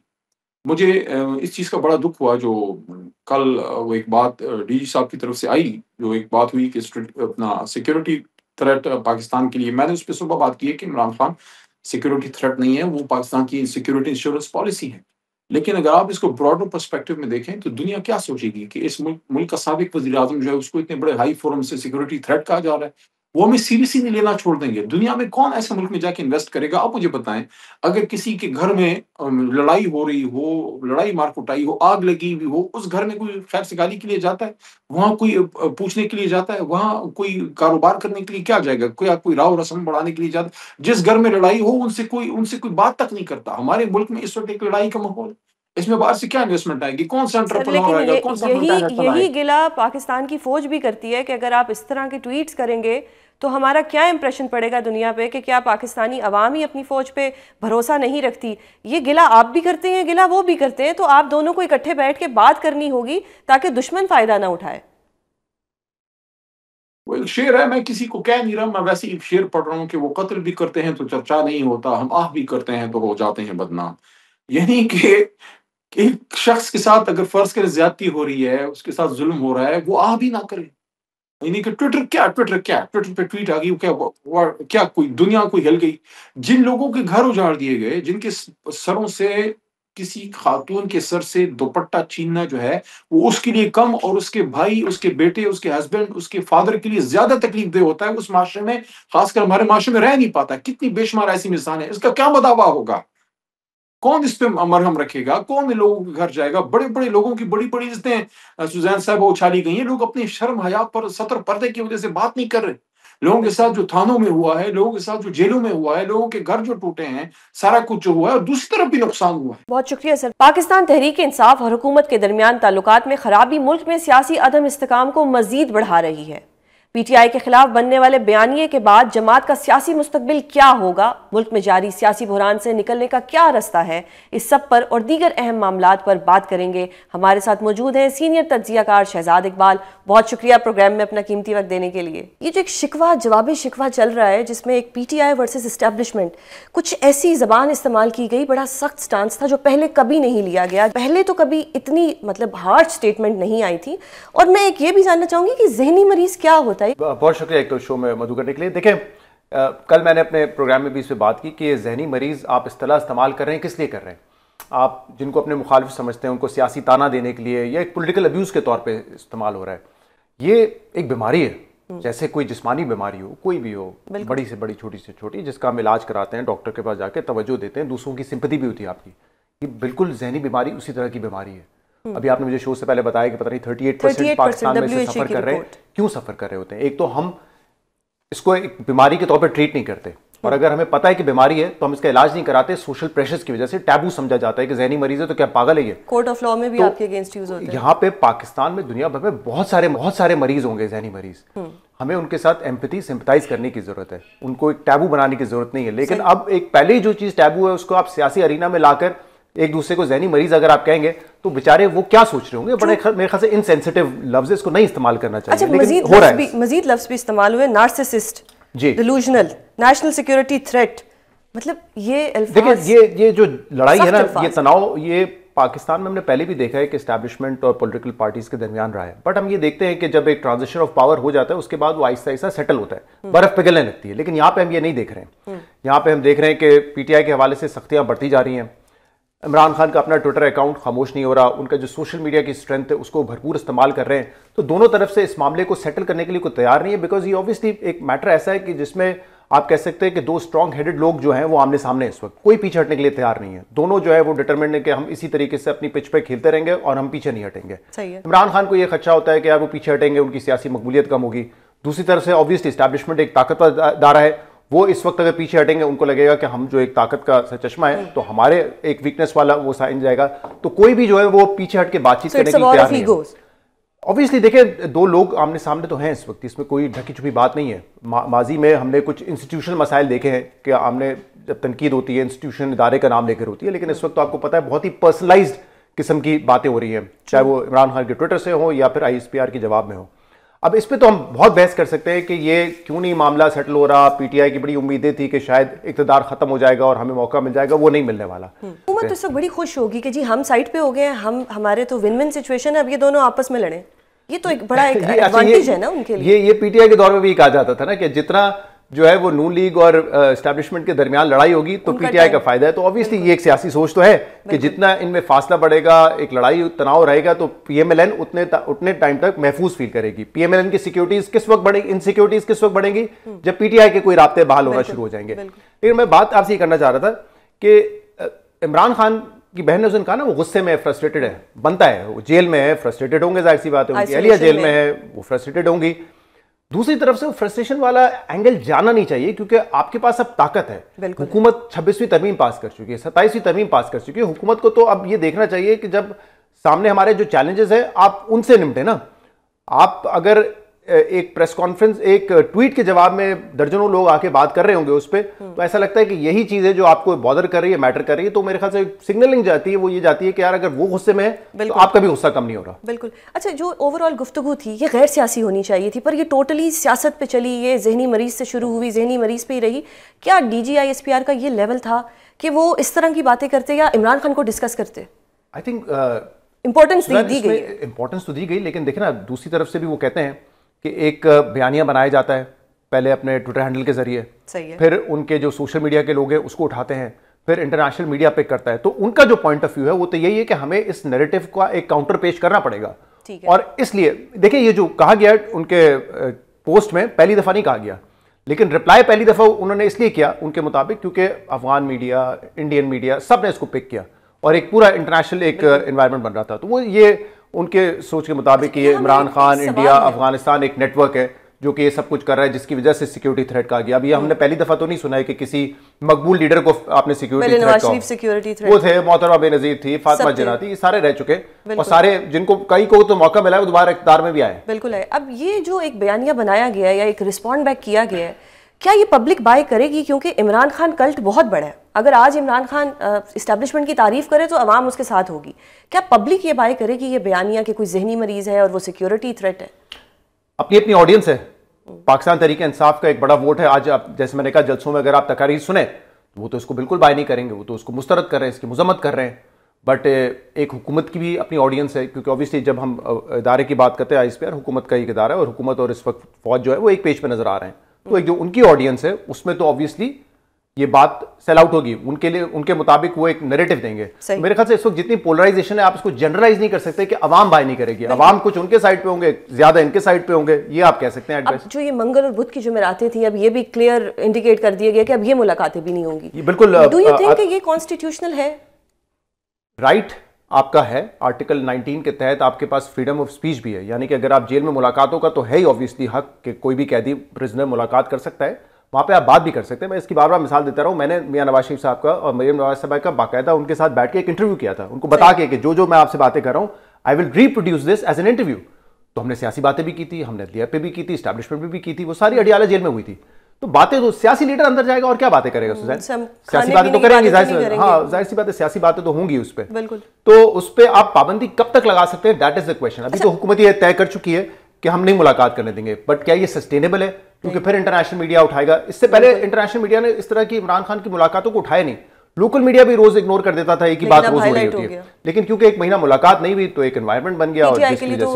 S3: مجھے اس چیز کا بڑا دکھ ہوا جو کل وہ ایک بات ڈی جی صاحب کی طرف سے آئی، جو ایک بات ہوئی کہ اپنا سیکورٹی تھریٹ پاکستان کے لیے، میں نے اس پہ صبح بات کی ہے کہ عمران خان سیکورٹی تھریٹ نہیں ہے، وہ پاکستان کی سیکورٹی انشورنس پالیسی ہے. لیکن اگر آپ اس کو براڈر پرسپیکٹو میں دیکھیں تو دنیا کیا سوچے گی کہ اس ملک کا سابق وزیر اعظم جو ہے اس کو اتنے بڑے ہائی فورم سے سیکورٹی تھریٹ کہا جا رہا ہے، وہ ہمیں سیریسلی نہیں لینا چھوڑ دیں گے. دنیا میں کون ایسے ملک میں جا کے انویسٹ کرے گا؟ آپ مجھے بتائیں، اگر کسی کے گھر میں لڑائی ہو رہی ہو، لڑائی مار کٹائی ہو، آگ لگی ہوئی ہو، اس گھر میں کوئی خیر سگالی کے لیے جاتا ہے؟ وہاں کوئی پوچھنے کے لیے جاتا ہے؟ وہاں کوئی کاروبار کرنے کے لیے کیا جائے گا؟ کوئی راہ و رسم بڑھانے کے لیے جاتا ہے؟ جس گھر میں لڑائی ہو ان سے کوئی بات تک نہیں کرتا. ہمارے ملک میں اس وقت ایک لڑائی کا ماحول ہے. اس میں باہر سے کیا انویسٹمنٹ آئے گی؟ کون سا
S1: سر
S3: انٹرپرنور
S1: لیکن
S3: آئے گا؟ کون سا ملٹی نیشنل آئے گا؟
S1: یہی گلا پاکستان کی فوج بھی کرتی ہے کہ اگر آپ اس طرح کے ٹویٹس کریں گے تو ہمارا کیا امپریشن پڑے گا دنیا پہ کہ کیا پاکستانی عوام ہی اپنی فوج پہ بھروسہ نہیں رکھتی. یہ گلا آپ بھی کرتے ہیں، گلا وہ بھی کرتے ہیں، تو آپ دونوں کو اکٹھے بیٹھ کے بات کرنی ہوگی تاکہ دشمن فائدہ نہ اٹھائے.
S3: وہ ایک شعر ہے، میں کسی کو کہہ نہیں رہا، میں ویسے ایک شعر پڑھ رہا ہوں کہ وہ قتل بھی کرتے ہیں تو چرچا نہیں ہوتا، ہم آہ بھی کرتے ہیں تو ہو جاتے ہیں بدنام. یعنی کہ ایک شخص کے ساتھ اگر فرض کرے زیادتی ہو رہی ہے، اس کے ساتھ ظلم ہو رہا ہے، وہ آہ بھی نہ کرے. یعنی کہ ٹویٹر پہ ٹویٹ آ گئی، کیا کوئی دنیا کوئی ہل گئی؟ جن لوگوں کے گھر اجاڑ دیے گئے، جن کے سروں سے کسی خاتون کے سر سے دوپٹہ چھیننا جو ہے وہ اس کے لیے کم، اور اس کے بھائی، اس کے بیٹے، اس کے ہسبینڈ، اس کے فادر کے لیے زیادہ تکلیف دہ ہوتا ہے، اس معاشرے میں، خاص کر ہمارے معاشرے میں رہ نہیں پاتا. کتنی بے شمار ایسی مثالیں ہیں. اس کا کیا مداوع ہوگا؟ کون اس پہ مرہم رکھے گا؟ کون لوگوں کے گھر جائے گا؟ بڑے بڑے لوگوں کی بڑی بڑی عزتیں سوزین صاحب اچھالی گئی ہیں. لوگ اپنی شرم حیا پر ستر پردے کی وجہ سے بات نہیں کر رہے. لوگوں کے ساتھ جو تھانوں میں ہوا ہے، لوگوں کے ساتھ جو جیلوں میں ہوا ہے، لوگوں کے گھر جو ٹوٹے ہیں، سارا کچھ جو ہوا ہے، اور دوسری طرف بھی نقصان ہوا ہے.
S1: بہت شکریہ سر. پاکستان تحریک انصاف اور حکومت کے درمیان تعلقات میں خرابی ملک میں سیاسی عدم استحکام کو مزید بڑھا رہی ہے. پی ٹی آئی کے خلاف بننے والے بیانیے کے بعد جماعت کا سیاسی مستقبل کیا ہوگا؟ ملک میں جاری سیاسی بحران سے نکلنے کا کیا رستہ ہے؟ اس سب پر اور دیگر اہم معاملات پر بات کریں گے. ہمارے ساتھ موجود ہیں سینئر تجزیہ کار شہزاد اقبال. بہت شکریہ پروگرام میں اپنا قیمتی وقت دینے کے لیے. یہ جو ایک شکوہ جواب شکوہ چل رہا ہے جس میں ایک P T I versus establishment, کچھ ایسی زبان استعمال کی گئی، بڑا سخت سٹانس تھا جو پہلے کبھی نہیں لیا گیا. پہلے تو کبھی اتنی ہارڈ سٹیٹمنٹ نہیں آئی تھی. اور میں ایک یہ بھی جاننا چاہوں گی کہ ذہنی مریض کیا ہوتا ہے؟
S4: بہت شکریہ ایک تو شو میں مدعو کرنے کے لیے. دیکھیں، کل میں نے اپنے پروگرام میں بھی اس پہ بات کی کہ یہ ذہنی مریض آپ اصطلاح استعمال کر رہے ہیں، کس لیے کر رہے ہیں؟ آپ جن کو اپنے مخالف سمجھتے ہیں ان کو سیاسی تانا دینے کے لیے یا ایک پولیٹیکل ابیوز کے طور پہ استعمال ہو رہا ہے. یہ ایک بیماری ہے، جیسے کوئی جسمانی بیماری ہو، کوئی بھی ہو، بڑی سے بڑی، چھوٹی سے چھوٹی، جس کا ہم علاج کراتے ہیں، ڈاکٹر کے پاس جا کے توجہ دیتے ہیں، دوسروں کی سمپتھی بھی ہوتی ہے آپ کی. یہ بالکل ذہنی بیماری اسی طرح کی بیماری ہے. ابھی آپ نے مجھے شو سے پہلے بتایا کہ پتہ نہیں 38% پاکستان میں سے سفر کر رہے ہیں. کیوں سفر کر رہے ہوتے ہیں؟ ایک تو ہم اس کو ایک بیماری کے طور پہ ٹریٹ نہیں کرتے، اور اگر ہمیں پتہ ہے کہ بیماری ہے تو ہم اس کا علاج نہیں کراتے. سوشل پریشرز کی وجہ سے ٹیبو سمجھا جاتا ہے کہ ذہنی مریض ہے تو کیا پاگل ہے یہ.
S1: کورٹ آف لاء میں بھی آپ کے اگینسٹ یوز ہوتے ہیں.
S4: یہاں پہ پاکستان میں، دنیا بھر میں بہت سارے مریض ہوں گے، ذہنی مریض. ہمیں ان کے ساتھ ایمپتھی، سمپتھائز کرنے کی ضرورت ہے. ان کو ایک ٹیبو بنانے کی ضرورت نہیں ہے. لیکن اب ایک پہلے ہی جو چیز ٹیبو ہے اس کو آپ سیاسی ارینا میں لا کر ایک دوسرے کو ذہنی مریض اگر آپ کہیں گے تو بیچارے وہ کیا سوچ رہے ہوں گے. بڑے میرے خیال سے انسینسٹیو لفظ، اس کو نہیں استعمال کرنا چاہیے.
S1: اچھا، مزید لفظ بھی استعمال ہوئے، narcissist, delusional, national security threat. مطلب یہ
S4: دیکھیں، یہ جو لڑائی ہے نا، یہ تناؤ، یہ پاکستان میں ہم نے پہلے بھی دیکھا ہے کہ اسٹیبلشمنٹ اور پولیٹیکل پارٹیز کے درمیان رہا ہے. بٹ ہم یہ دیکھتے ہیں کہ جب ایک ٹرانزیشن آف پاور ہو جاتا ہے اس کے بعد وہ آہستہ آہستہ سیٹل ہوتا ہے، برف پگھلنے لگتی ہے. لیکن یہاں پہ ہم یہ نہیں دیکھ رہے ہیں. یہاں پہ ہم دیکھ رہے ہیں کہ پی ٹی آئی کے حوالے سے سختیاں بڑھتی جا رہی ہیں. عمران خان کا اپنا ٹویٹر اکاؤنٹ خاموش نہیں ہو رہا. ان کا جو سوشل میڈیا کی اسٹرینتھ ہے اس کو بھرپور استعمال کر رہے ہیں. تو دونوں طرف سے اس معاملے کو سیٹل کرنے کے لیے کوئی تیار نہیں ہے. بیکاز یہ اوبیسلی ایک میٹر ایسا ہے کہ جس میں آپ کہہ سکتے ہیں کہ دو اسٹرانگ ہیڈڈ لوگ جو ہیں وہ آمنے سامنے اس وقت کوئی پیچھے ہٹنے کے لیے تیار نہیں ہے. دونوں جو ہے وہ ڈٹرمنڈ ہے کہ ہم اسی طریقے سے اپنی پچ پہ کھیلتے رہیں گے اور ہم پیچھے نہیں ہٹیں گے. عمران خان کو یہ خدشہ ہوتا ہے کہ یار وہ پیچھے ہٹیں گے ان کی سیاسی مقبولیت کم ہوگی. دوسری طرف سے اوبیسلی اسٹیبلشمنٹ ایک طاقتور ادارہ ہے. وہ اس وقت اگر پیچھے ہٹیں گے ان کو لگے گا کہ ہم جو ایک طاقت کا چشمہ ہے تو ہمارے ایک ویکنس والا وہ سائن جائے گا. تو کوئی بھی جو ہے وہ پیچھے ہٹ کے بات چیت کرنے کے لیے تیار نہیں ہے. اوبیسلی دیکھیں، دو لوگ آمنے سامنے تو ہیں اس وقت، اس میں کوئی ڈھکی چھپی بات نہیں ہے. ماضی میں ہم نے کچھ انسٹیٹیوشنل مسائل دیکھے ہیں کہ آمنے جب تنقید ہوتی ہے انسٹیٹیوشن ادارے کا نام لے کر ہوتی ہے. لیکن اس وقت تو آپ کو پتہ ہے بہت ہی پرسنلائزڈ قسم کی باتیں ہو رہی ہیں، چاہے وہ عمران خان کے ٹویٹر سے ہو یا پھر ISPR کے جواب میں ہو. اب اس پہ تو ہم بہت بحث کر سکتے ہیں کہ یہ کیوں نہیں معاملہ سیٹل ہو رہا. پی ٹی آئی کی بڑی امیدیں تھی کہ شاید اقتدار ختم ہو جائے گا اور ہمیں موقع مل جائے گا, وہ نہیں ملنے والا.
S1: حکومت تو اس وقت بڑی خوش ہوگی کہ جی ہم سائٹ پہ ہو گئے ہیں, ہمارے تو ون ون سچویشن ہے, اب یہ دونوں آپس میں لڑیں. یہ تو ایک بڑا ایک ایڈوانٹیج ہے نا ان کے لیے.
S4: یہ پی ٹی آئی کے دور میں بھی کہا جاتا تھا نا کہ جتنا جو ہے وہ نون لیگ اور اسٹیبلشمنٹ کے درمیان لڑائی ہوگی تو پی ٹی آئی کا فائدہ ہے. تو obviously یہ ایک سیاسی سوچ تو ہے کہ جتنا ان میں فاصلہ بڑھے گا, ایک لڑائی تناؤ رہے گا, تو پی ایم ایل این اتنے ٹائم تک محفوظ فیل کرے گی. پی ایم ایل این کی سیکیورٹیز کس وقت بڑھیں گی, انسیکیورٹیز کس وقت بڑھیں گی, جب پی ٹی آئی کے کوئی رابطے بحال ہونا شروع ہو جائیں گے. لیکن میں بات آپ سے یہ کرنا چاہ رہا تھا کہ عمران خان کی بہن نے اس نے کہا نا وہ غصے میں فرسٹریٹڈ ہے, بنتا ہے, وہ جیل میں ہے, فرسٹریٹڈ ہوں گے, ظاہر سی بات ہے, ان کی اہلیہ جیل میں ہے, وہ فرسٹریٹڈ ہوں گی. دوسری طرف سے وہ فرسٹریشن والا اینگل جانا نہیں چاہیے کیونکہ آپ کے پاس اب طاقت ہے. حکومت 26ویں ترمیم پاس کر چکی ہے, 27ویں ترمیم پاس کر چکی ہے. حکومت کو تو اب یہ دیکھنا چاہیے کہ جب سامنے ہمارے جو چیلنجز ہیں آپ ان سے نمٹیں نا. آپ اگر ایک پریس کانفرنس, ایک ٹویٹ کے جواب میں درجنوں لوگ آ کے بات کر رہے ہوں گے اس پہ, تو ایسا لگتا ہے کہ یہی چیز ہے جو آپ کو بادر کر رہی ہے, میٹر کر رہی ہے. تو میرے خیال سے سگنلنگ جاتی ہے, وہ یہ جاتی ہے کہ یار اگر وہ غصے میں ہے تو آپ کا بھی غصہ کم نہیں ہو رہا.
S1: بالکل. اچھا, جو اوور آل گفتگو تھی یہ غیر سیاسی ہونی چاہیے تھی, پر یہ ٹوٹلی سیاست پہ چلی, یہ ذہنی مریض سے شروع ہوئی, ذہنی مریض پہ ہی رہی. کیا D G I S P R کا یہ لیول تھا کہ وہ اس طرح کی باتیں کرتے یا عمران خان کو ڈسکس کرتے؟
S4: آئی تھنک
S1: امپورٹنس دی گئی,
S4: امپورٹنس تو دی گئی, لیکن دیکھیں نا دوسری طرف سے بھی وہ کہتے ہیں کہ ایک بیانیہ بنایا جاتا ہے پہلے اپنے ٹویٹر ہینڈل کے ذریعے, پھر ان کے جو سوشل میڈیا کے لوگ ہیں اس کو اٹھاتے ہیں, پھر انٹرنیشنل میڈیا پک کرتا ہے. تو ان کا جو پوائنٹ آف ویو ہے وہ تو یہی ہے کہ ہمیں اس نیریٹو کا ایک کاؤنٹر پیش کرنا پڑے گا. اور اس لیے دیکھیں یہ جو کہا گیا ان کے پوسٹ میں پہلی دفعہ نہیں کہا گیا, لیکن رپلائی پہلی دفعہ انہوں نے اس لیے کیا ان کے مطابق کیونکہ افغان میڈیا, انڈین میڈیا, سب نے اس کو پک کیا اور ایک پورا انٹرنیشنل ایک انوائرمنٹ بن رہا تھا. تو وہ یہ ان کے سوچ کے مطابق یہ عمران خان, انڈیا, افغانستان ایک نیٹ ورک ہے جو کہ یہ سب کچھ کر رہا ہے جس کی وجہ سے سیکیورٹی تھریٹ کہا گیا. اب یہ ہم نے پہلی دفعہ تو نہیں سنا ہے کہ کسی مقبول لیڈر کو آپ نے سیکیورٹی تھریٹ کہا. وہ تھے محترمہ بے نظیر تھی, فاطمہ جناح تھی, یہ سارے رہ چکے اور سارے جن کو کئی کو تو موقع ملا ہے وہ دوبارہ اقتدار میں بھی آئے.
S1: بالکل ہے. اب یہ جو ایک بیانیہ بنایا گیا ہے یا ایک رسپونڈ بیک کیا گیا ہے, کیا یہ پبلک بائی کرے گی؟ کیونکہ عمران خان کلٹ بہت بڑا ہے. اگر آج عمران خان اسٹیبلشمنٹ کی تعریف کرے تو عوام اس کے ساتھ ہوگی. کیا پبلک یہ بائی کرے گی یہ بیانیہ کہ کوئی ذہنی مریض ہے اور وہ سیکیورٹی تھریٹ ہے؟
S4: اپنی اپنی آڈینس ہے. پاکستان تحریک انصاف کا ایک بڑا ووٹ ہے. آج آپ جیسے میں نے کہا جلسوں میں اگر آپ تقاریر سنیں وہ تو اس کو بالکل بائی نہیں کریں گے, وہ تو اس کو مسترد کر رہے ہیں, اس کی مذمت کر رہے ہیں. بٹ ایک حکومت کی بھی اپنی آڈینس ہے کیونکہ اوبیسلی جب ہم ادارے کی بات کرتے ہیں آئی ایس پی آر حکومت کا ایک ادارہ ہے اور حکومت اور اس وقت فوج جو ہے وہ ایک پیج پہ نظر آ رہے ہیں. تو ایک جو ان کی آڈینس ہے اس میں تو اوبیسلی یہ بات سیل آؤٹ ہوگی ان کے لیے, ان کے مطابق وہ ایک نیریٹو دیں گے. میرے خیال سے اس وقت جتنی پولرائزیشن ہے آپ اس کو جنرلائز نہیں کر سکتے کہ عوام بائی نہیں کرے گی. عوام کچھ ان کے سائڈ پہ ہوں گے, زیادہ ان کے سائڈ پہ ہوں گے, یہ آپ کہہ سکتے ہیں.
S1: جو یہ منگل اور بدھ کی جمعراتیں تھیں اب یہ بھی کلیئر انڈیکیٹ کر دیا گیا کہ اب یہ ملاقاتیں بھی نہیں ہوں گی.
S4: بالکل.
S1: ڈو یو تھنک کہ یہ کانسٹیٹیوشنل ہے؟
S4: رائٹ آپ کا ہے, آرٹیکل 19 کے تحت آپ کے پاس فریڈم آف سپیچ بھی ہے, یعنی کہ اگر آپ جیل میں ملاقاتوں کا تو ہے ہی اوبیسلی حق کہ کوئی بھی قیدی پرزنر ملاقات کر سکتا ہے, وہاں پہ آپ بات بھی کر سکتے ہیں. میں اس کی بار بار مثال دیتا رہا ہوں. میں نے میاں نواز شریف صاحب کا اور مریم نواز صاحبہ کا باقاعدہ ان کے ساتھ بیٹھ کے ایک انٹرویو کیا تھا, ان کو بتا کے کہ جو میں آپ سے باتیں کر رہا ہوں I will reproduce this as an interview. تو ہم نے سیاسی باتیں بھی کی تھی, ہم نے عدلیہ پہ بھی کی تھی, اسٹیبلشمنٹ پہ بھی کی تھی, وہ ساری اڈیالہ جیل میں ہوئی تھی. تو باتیں تو سیاسی لیڈر اندر جائے گا اور کیا باتیں کرے گا, سیاسی باتیں تو کریں گے, ہاں ظاہر سی بات ہے سیاسی باتیں تو ہوں گی اس پہ. تو اس پہ آپ پابندی کب تک لگا سکتے ہیں, دیٹ از دا کویشچن. ابھی تو حکومت یہ طے کر چکی ہے کہ ہم نہیں ملاقات کرنے دیں گے, بٹ کیا یہ سسٹینیبل ہے؟ کیونکہ پھر انٹرنیشنل میڈیا اٹھائے گا. اس سے پہلے انٹرنیشنل میڈیا نے اس طرح کی عمران خان کی ملاقاتوں کو اٹھایا نہیں, لوکل میڈیا بھی روز اگنور کر دیتا تھا, ایک ہی بات روز ہو رہی ہوتی ہے. لیکن کیونکہ ایک مہینہ ملاقات نہیں ہوئی تو ایک انوائرمنٹ بن گیا. اور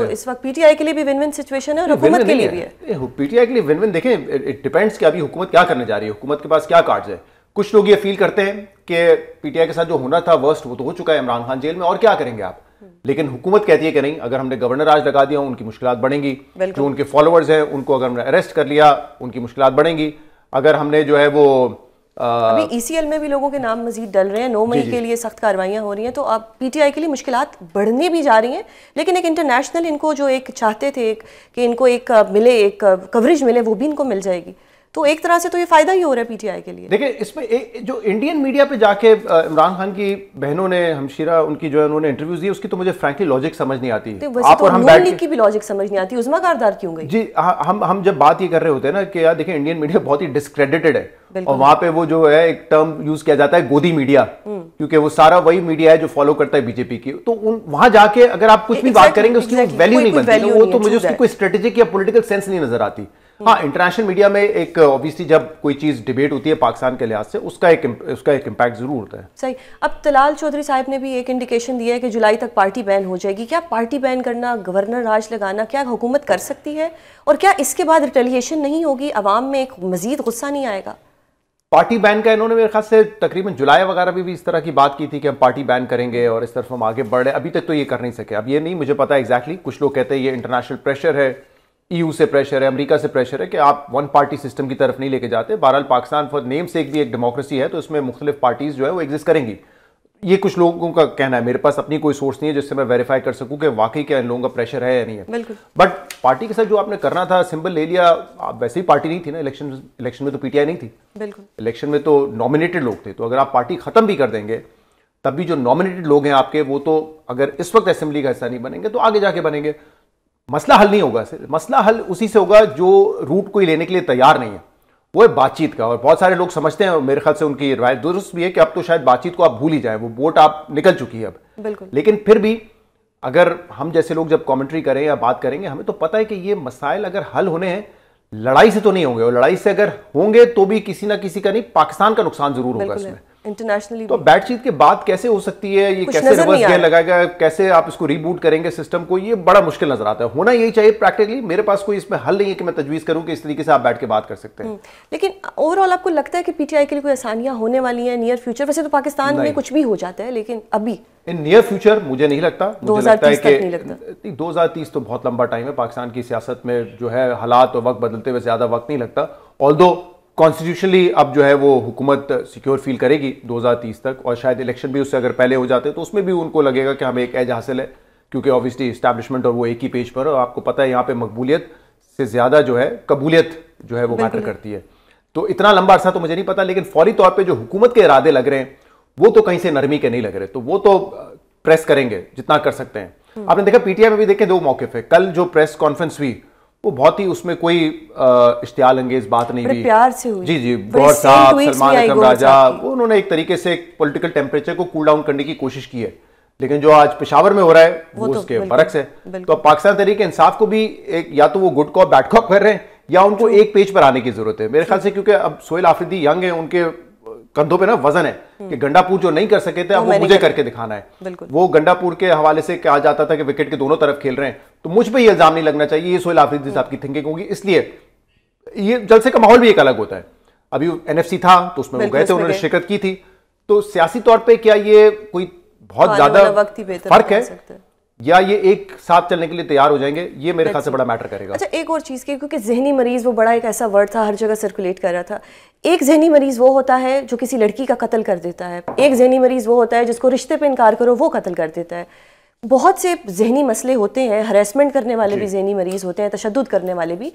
S1: اس وقت پی ٹی آئی کے لیے بھی ون ون سچویشن ہے اور حکومت کے لیے بھی ہے.
S4: پی ٹی آئی کے لیے ون ون دیکھیں اٹ ڈیپینڈس کہ ابھی حکومت کیا کرنے جا رہی ہے, حکومت کے پاس کیا کارڈز ہے. کچھ لوگ یہ فیل کرتے ہیں کہ پی ٹی آئی کے ساتھ جو ہونا تھا ورسٹ وہ تو ہو چکا ہے, عمران خان جیل میں, اور کیا کریں گے آپ. لیکن حکومت کہتی ہے کہ نہیں, اگر ہم نے گورنر راج لگا دیا ان کی مشکلات بڑھیں گی, جو ان کے فالوورز ہیں ان کو اگر ہم نے اریسٹ کر لیا ان کی مشکلات بڑھیں گی. اگر ہم نے جو ہے وہ
S1: ابھی ای سی ایل میں بھی لوگوں کے نام مزید ڈل رہے ہیں, 9 مئی کے لیے سخت کاروائیاں ہو رہی ہیں, تو اب پی ٹی آئی کے لیے مشکلات بڑھنے بھی جا رہی ہیں. لیکن ایک انٹرنیشنل ان کو جو ایک چاہتے تھے کہ ان کو ایک ملے, ایک کوریج ملے, وہ بھی ان کو مل جائے گی. تو ایک طرح سے تو یہ فائدہ ہی ہو رہا ہے پی ٹی آئی کے لیے.
S4: دیکھیں اس میں جو انڈین میڈیا پہ جا کے عمران خان کی بہنوں نے, ہمشیرہ ان کی جو ہے انہوں نے انٹرویوز دی, اس کی تو مجھے فرینکلی لاجک سمجھ نہیں آتی.
S1: آپ اور ہم بیٹھ کی بھی لاجک سمجھ نہیں آتی, عظمیٰ کاردار کیوں گئی.
S4: جی ہم جب بات یہ کر رہے ہوتے ہیں نا کہ یار دیکھیں انڈین میڈیا بہت ہی ڈسکریڈٹڈ ہے, اور وہاں پہ وہ جو ہے ایک ٹرم یوز کیا جاتا ہے گودی میڈیا, کیونکہ وہ سارا وہی میڈیا ہے جو فالو کرتا ہے بی جے پی کی. تو وہاں جا کے اگر آپ کچھ بھی بات کریں گے اس کی ویلیو نہیں بنتی, وہ تو مجھے اس کی کوئی اسٹریٹجک یا پولیٹیکل سینس نہیں نظر آتی. ہاں انٹرنیشنل میڈیا میں ایک اوبیسلی جب کوئی چیز ڈیبیٹ ہوتی ہے پاکستان کے لحاظ سے اس کا ایک امپیکٹ ضرور ہوتا ہے.
S1: صحیح. اب طلال چودھری صاحب نے بھی ایک انڈیکیشن دیا ہے کہ جولائی تک پارٹی بین ہو جائے گی. کیا پارٹی بین کرنا, گورنر راج لگانا, کیا حکومت کر سکتی ہے, اور کیا اس کے بعد ریٹیلیشن نہیں ہوگی, عوام میں ایک مزید غصہ نہیں آئے گا؟
S4: پارٹی بین کا انہوں نے میرے خیال سے تقریباً جولائی وغیرہ بھی اس طرح کی بات کی تھی کہ ہم پارٹی بین کریں گے اور اس طرف ہم آگے بڑھ رہے ہیں. ابھی تک تو یہ کر نہیں سکے. اب یہ نہیں مجھے پتا ایگزیکٹلی, کچھ لوگ کہتے ہیں یہ انٹرنیشنل پریشر ہے, EU سے پریشر ہے, امریکہ سے پریشر ہے کہ آپ ون پارٹی سسٹم کی طرف نہیں لے کے جاتے. بہرحال پاکستان فار نیم سے بھی ایک ڈیموکریسی ہے تو اس میں مختلف پارٹیز جو ہے وہ ایگزسٹ کریں گی. یہ کچھ لوگوں کا کہنا ہے, میرے پاس اپنی کوئی سورس نہیں ہے جس سے میں ویریفائی کر سکوں کہ واقعی کیا ان لوگوں کا پریشر ہے یا نہیں ہے.
S1: بالکل.
S4: بٹ پارٹی کے ساتھ جو آپ نے کرنا تھا, سمبل لے لیا, ویسے ہی پارٹی نہیں تھی نا, الیکشن میں تو پی ٹی آئی نہیں تھی.
S1: بالکل.
S4: الیکشن میں تو نامینیٹڈ لوگ تھے. تو اگر آپ پارٹی ختم بھی کر دیں گے تب بھی جو نامینیٹڈ لوگ ہیں آپ کے, وہ تو اگر اس وقت اسمبلی کا حصہ نہیں بنیں گے تو آگے جا کے بنیں گے. مسئلہ حل نہیں ہوگا. مسئلہ حل اسی سے ہوگا جو روٹ کوئی لینے کے لیے تیار نہیں ہے, وہ ہے بات چیت کا. اور بہت سارے لوگ سمجھتے ہیں, اور میرے خیال سے ان کی روایت درست بھی ہے, کہ اب تو شاید بات چیت کو آپ بھول ہی جائیں, وہ بوٹ آپ نکل چکی ہے اب.
S1: بالکل.
S4: لیکن پھر بھی اگر ہم جیسے لوگ جب کامنٹری کریں یا بات کریں گے, ہمیں تو پتہ ہے کہ یہ مسائل اگر حل ہونے ہیں لڑائی سے تو نہیں ہوں گے, اور لڑائی سے اگر ہوں گے تو بھی کسی نہ کسی کا نہیں, پاکستان کا نقصان ضرور ہوگا اس میں.
S1: انٹرنیشنلی
S4: تو بیٹ چیت کے بعد کیسے ہو سکتی ہے, یہ کیسے ریورس گیئر لگائے گا, کیسے آپ اس کو ریبوٹ کریں گے سسٹم کو, یہ بڑا مشکل نظر آتا ہے. ہونا یہی چاہیے پریکٹیکلی. میرے پاس کوئی اس میں حل نہیں ہے کہ میں تجویز کروں کہ اس طریقے سے آپ بیٹھ کے بات کر سکتے ہیں.
S1: لیکن اوور آل آپ کو لگتا ہے کہ پی ٹی آئی کے لیے کوئی آسانیاں ہونے والی ہیں نیئر فیوچر؟ ویسے تو پاکستان میں کچھ بھی ہو جاتا ہے, لیکن ابھی
S4: ان نیئر فیوچر مجھے نہیں لگتا. مجھے لگتا ہے کہ 2030 تو بہت لمبا ٹائم ہے. پاکستان کی سیاست میں جو ہے حالات اور وقت بدلتے ہوئے زیادہ وقت نہیں لگتا. آلدو کانسٹیٹیوشنلی اب جو ہے وہ حکومت سیکیور فیل کرے گی 2030 تک, اور شاید الیکشن بھی اس سے اگر پہلے ہو جاتے تو اس میں بھی ان کو لگے گا کہ ہمیں ایک ایج حاصل ہے, کیونکہ اوبیسلی اسٹیبلشمنٹ اور وہ ایک ہی پیج پر, اور آپ کو پتہ ہے یہاں پہ مقبولیت سے زیادہ جو ہے قبولیت جو ہے وہ میٹر کرتی ہے. تو اتنا لمبا عرصہ تو مجھے نہیں پتا, لیکن فوری طور پہ جو حکومت کے ارادے لگ رہے ہیں وہ تو کہیں سے نرمی کے نہیں لگ رہے, تو وہ تو پریس کریں گے جتنا کر سکتے ہیں. آپ نے دیکھا پی ٹی آئی میں بھی دیکھیں دو موقف ہے. کل جو پریس کانفرنس ہوئی وہ بہت ہی, اس میں کوئی اشتعال انگیز بات نہیں ہوئی,
S1: پیار سے ہوئی.
S4: جی گور صاحب, سلمان اکرم راجہ, انہوں نے ایک طریقے سے پولیٹیکل ٹیمپریچر کو کول ڈاؤن کرنے کی کوشش کی ہے. لیکن جو آج پشاور میں ہو رہا ہے وہ اس کے برعکس ہے. تو پاکستان تحریک انصاف کو بھی ایک, یا تو وہ گڈ کاپ بیڈ کاپ کر رہے ہیں, یا ان کو ایک پیج پر آنے کی ضرورت ہے میرے خیال سے. کیونکہ اب سہیل آفریدی ینگ ہیں, ان کے کندھوں پہ نا وزن ہے کہ گنڈا پور جو نہیں کر سکے تھے اب وہ مجھے کر کے دکھانا ہے. وہ گنڈا پور کے حوالے سے کہا جاتا تھا کہ وکٹ کے دونوں طرف کھیل رہے ہیں, تو مجھ پہ یہ الزام نہیں لگنا چاہیے. یہ سہیل آفریدی صاحب کی تھنکنگ ہوگی, اس لیے یہ جلسے کا ماحول بھی ایک الگ ہوتا ہے. ابھی NFC تھا تو اس میں وہ گئے تھے, انہوں نے شرکت کی تھی. تو سیاسی طور پہ کیا یہ کوئی بہت زیادہ فرق ہے, یا یہ ایک ساتھ چلنے کے لیے تیار ہو جائیں گے, یہ میرے خیال سے بڑا میٹر کرے گا.
S1: اچھا ایک اور چیز کی, کیونکہ ذہنی مریض وہ بڑا ایک ایسا ورڈ تھا, ہر جگہ سرکولیٹ کر رہا تھا. ایک ذہنی مریض وہ ہوتا ہے جو کسی لڑکی کا قتل کر دیتا ہے, ایک ذہنی مریض وہ ہوتا ہے جس کو رشتے پہ انکار کرو وہ قتل کر دیتا ہے. بہت سے ذہنی مسئلے ہوتے ہیں, ہریسمنٹ کرنے والے بھی ذہنی مریض ہوتے ہیں, تشدد کرنے والے بھی.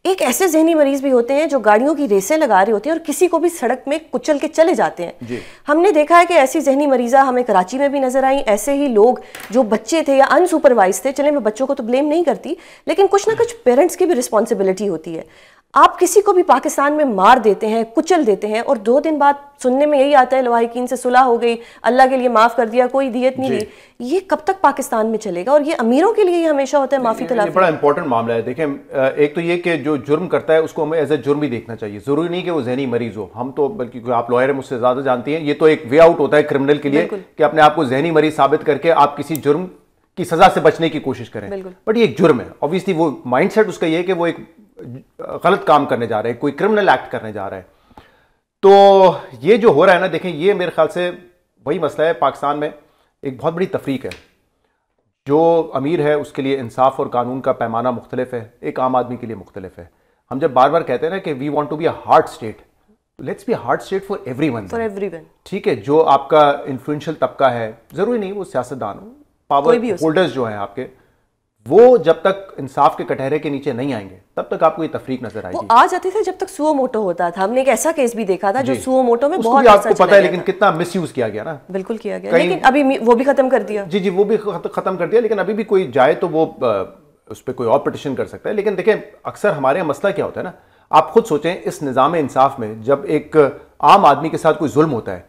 S1: ایک ایسے ذہنی مریض بھی ہوتے ہیں جو گاڑیوں کی ریسیں لگا رہے ہوتے ہیں اور کسی کو بھی سڑک میں کچل کے چلے جاتے ہیں. ہم نے دیکھا ہے کہ ایسی ذہنی مریضہ ہمیں کراچی میں بھی نظر آئیں. ایسے ہی لوگ جو بچے تھے یا ان سپروائز تھے, چلیں میں بچوں کو تو بلیم نہیں کرتی, لیکن کچھ نہ کچھ پیرنٹس کی بھی رسپانسبلٹی ہوتی ہے. آپ کسی کو بھی پاکستان میں مار دیتے ہیں, کچل دیتے ہیں, اور 2 دن بعد سننے میں یہی آتا ہے لواحقین سے صلح ہو گئی, اللہ کے لیے معاف کر دیا, کوئی دیت نہیں لی. یہ کب تک پاکستان میں چلے گا؟ اور یہ امیروں کے لیے یہ ہمیشہ ہوتا ہے معافی تلافی.
S4: بڑا امپورٹنٹ معاملہ ہے. دیکھیں ایک تو یہ کہ جو جرم کرتا ہے اس کو ہمیں ایز اے جرم بھی دیکھنا چاہیے. ضروری نہیں کہ وہ ذہنی مریض ہو. ہم تو بلکہ آپ لوئر مجھ سے زیادہ جانتی ہیں, یہ تو ایک وے آؤٹ ہوتا ہے کرمنل کے لیے کہ اپنے آپ کو ذہنی مریض ثابت کر کے آپ کسی جرم کی سزا سے بچنے کی کوشش کریں. بٹ یہ ایک جرم ہے. اوبویسلی وہ مائنڈ سیٹ اس کا یہ ہے کہ وہ ایک غلط کام کرنے جا رہے ہیں, کوئی کرمنل ایکٹ کرنے جا رہا ہے. تو یہ جو ہو رہا ہے نا, دیکھیں یہ میرے خیال سے وہی مسئلہ ہے. پاکستان میں ایک بہت بڑی تفریق ہے. جو امیر ہے اس کے لیے انصاف اور قانون کا پیمانہ مختلف ہے, ایک عام آدمی کے لیے مختلف ہے. ہم جب بار بار کہتے ہیں نا کہ we want to be a hard state, let's be a hard state for everyone. ٹھیک ہے, جو آپ کا انفلوئنشل طبقہ ہے, ضروری نہیں وہ سیاستدان ہو, پاور ہولڈرز جو ہیں آپ کے, وہ جب تک انصاف کے کٹہرے کے نیچے نہیں آئیں گے تب تک آپ کو یہ تفریق نظر آئے گی.
S1: وہ آ جاتے تھے جب تک سوو موٹو ہوتا تھا. ہم نے ایک ایسا کیس بھی دیکھا تھا جو سوو موٹو میں بہت
S4: آپ کو پتا ہے, لیکن کتنا مس یوز کیا گیا نا.
S1: بالکل کیا گیا, لیکن ابھی وہ بھی ختم کر دیا.
S4: جی وہ بھی ختم کر دیا, لیکن ابھی بھی کوئی جائے تو وہ اس پہ کوئی اور پٹیشن کر سکتا ہے. لیکن دیکھیں اکثر ہمارے یہاں مسئلہ کیا ہوتا ہے نا, آپ خود سوچیں اس نظام انصاف میں جب ایک عام آدمی کے ساتھ کوئی ظلم ہوتا ہے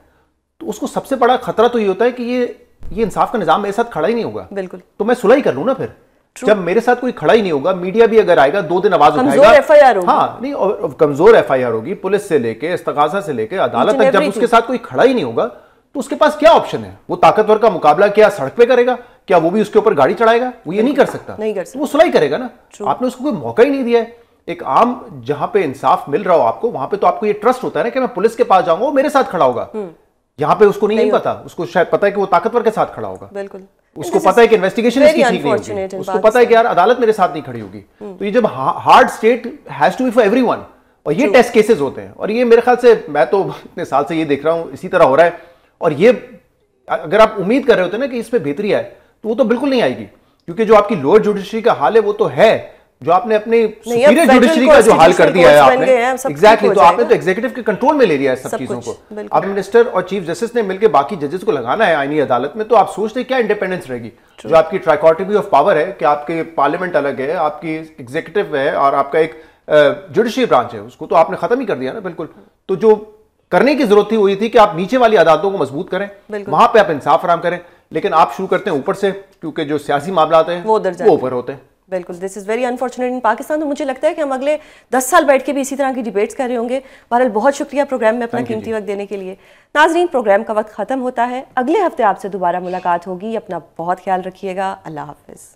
S4: تو اس کو سب سے بڑا خطرہ تو یہ ہوتا ہے کہ یہ انصاف کا نظام میرے ساتھ کھڑا ہی نہیں ہوگا.
S1: بالکل.
S4: تو میں صلح ہی کر لوں نا. پھر جب میرے ساتھ کوئی کھڑا ہی نہیں ہوگا, میڈیا بھی اگر آئے گا 2 دن آواز اٹھائے گا, ہاں نہیں, اور کمزور ایف آئی آر ہوگی, پولیس سے لے کے استغاثہ سے لے کے عدالت تک, جب اس کے ساتھ کوئی کھڑا ہی نہیں ہوگا تو اس کے پاس کیا آپشن ہے؟ وہ طاقتور کا مقابلہ کیا سڑک پہ کرے گا؟ کیا وہ بھی اس کے اوپر گاڑی چڑھائے گا؟ وہ یہ نہیں کر سکتا. وہ صلح ہی کرے گا نا. آپ نے اس کو کوئی موقع ہی نہیں دیا ہے. ایک عام جہاں پہ انصاف مل رہا ہو آپ کو, وہاں پہ تو آپ کو یہ ٹرسٹ ہوتا ہے نا کہ میں پولیس کے پاس جاؤں گا وہ میرے ساتھ کھڑا ہوگا. یہاں پہ اس کو نہیں پتا, اس کو شاید پتا ہے کہ وہ طاقتور کے ساتھ کھڑا ہوگا.
S1: بالکل.
S4: اس کو پتا ہے کہ انویسٹیگیشن اس کی ٹھیک نہیں ہوگی, اس کو پتا ہے کہ یار عدالت میرے ساتھ نہیں کھڑی ہوگی. تو یہ جب hard state has to be for everyone, اور یہ ٹیسٹ کیسز ہوتے ہیں, اور یہ میرے خیال سے میں تو اتنے سال سے یہ دیکھ رہا ہوں اسی طرح ہو رہا ہے. اور یہ اگر آپ امید کر رہے ہوتے ہیں نا کہ اس پہ بہتری آئے, تو وہ تو بالکل نہیں آئے گی, کیونکہ جو آپ کی لوور جوڈیشری کا حال ہے وہ تو ہے, جو آپ نے اپنے سپیریئر جوڈیشری کا جو حال کر دیا ہے آپ نے, ایگزیکٹلی, تو آپ نے تو ایگزیکٹو کے کنٹرول میں لے لیا ہے سب چیزوں کو. اب منسٹر اور چیف جسٹس نے مل کے باقی ججز کو لگانا ہے آئینی عدالت میں, تو آپ سوچتے کیا انڈیپینڈنس رہے گی؟ جو آپ کی ٹرائکوٹمی آف پاور ہے کہ آپ کے پارلیمنٹ الگ ہے, آپ کی ایگزیکٹو ہے, اور آپ کا ایک جوڈیشری برانچ ہے, اس کو تو آپ نے ختم ہی کر دیا نا بالکل. تو جو کرنے کی ضرورت تھی وہی تھی کہ آپ نیچے والی عدالتوں کو مضبوط کریں, وہاں پہ آپ انصاف فراہم کریں, لیکن آپ شروع کرتے ہیں اوپر سے, کیونکہ جو سیاسی معاملات ہیں وہ اوپر ہوتے ہیں.
S1: بالکل. دس از ویری انفارچونیٹ ان پاکستان. تو مجھے لگتا ہے کہ ہم اگلے 10 سال بیٹھ کے بھی اسی طرح کی ڈیبیٹس کر رہے ہوں گے. بہرحال بہت شکریہ پروگرام میں اپنا قیمتی وقت دینے کے لیے. ناظرین, پروگرام کا وقت ختم ہوتا ہے. اگلے ہفتے آپ سے دوبارہ ملاقات ہوگی. اپنا بہت خیال رکھیے گا. اللہ حافظ.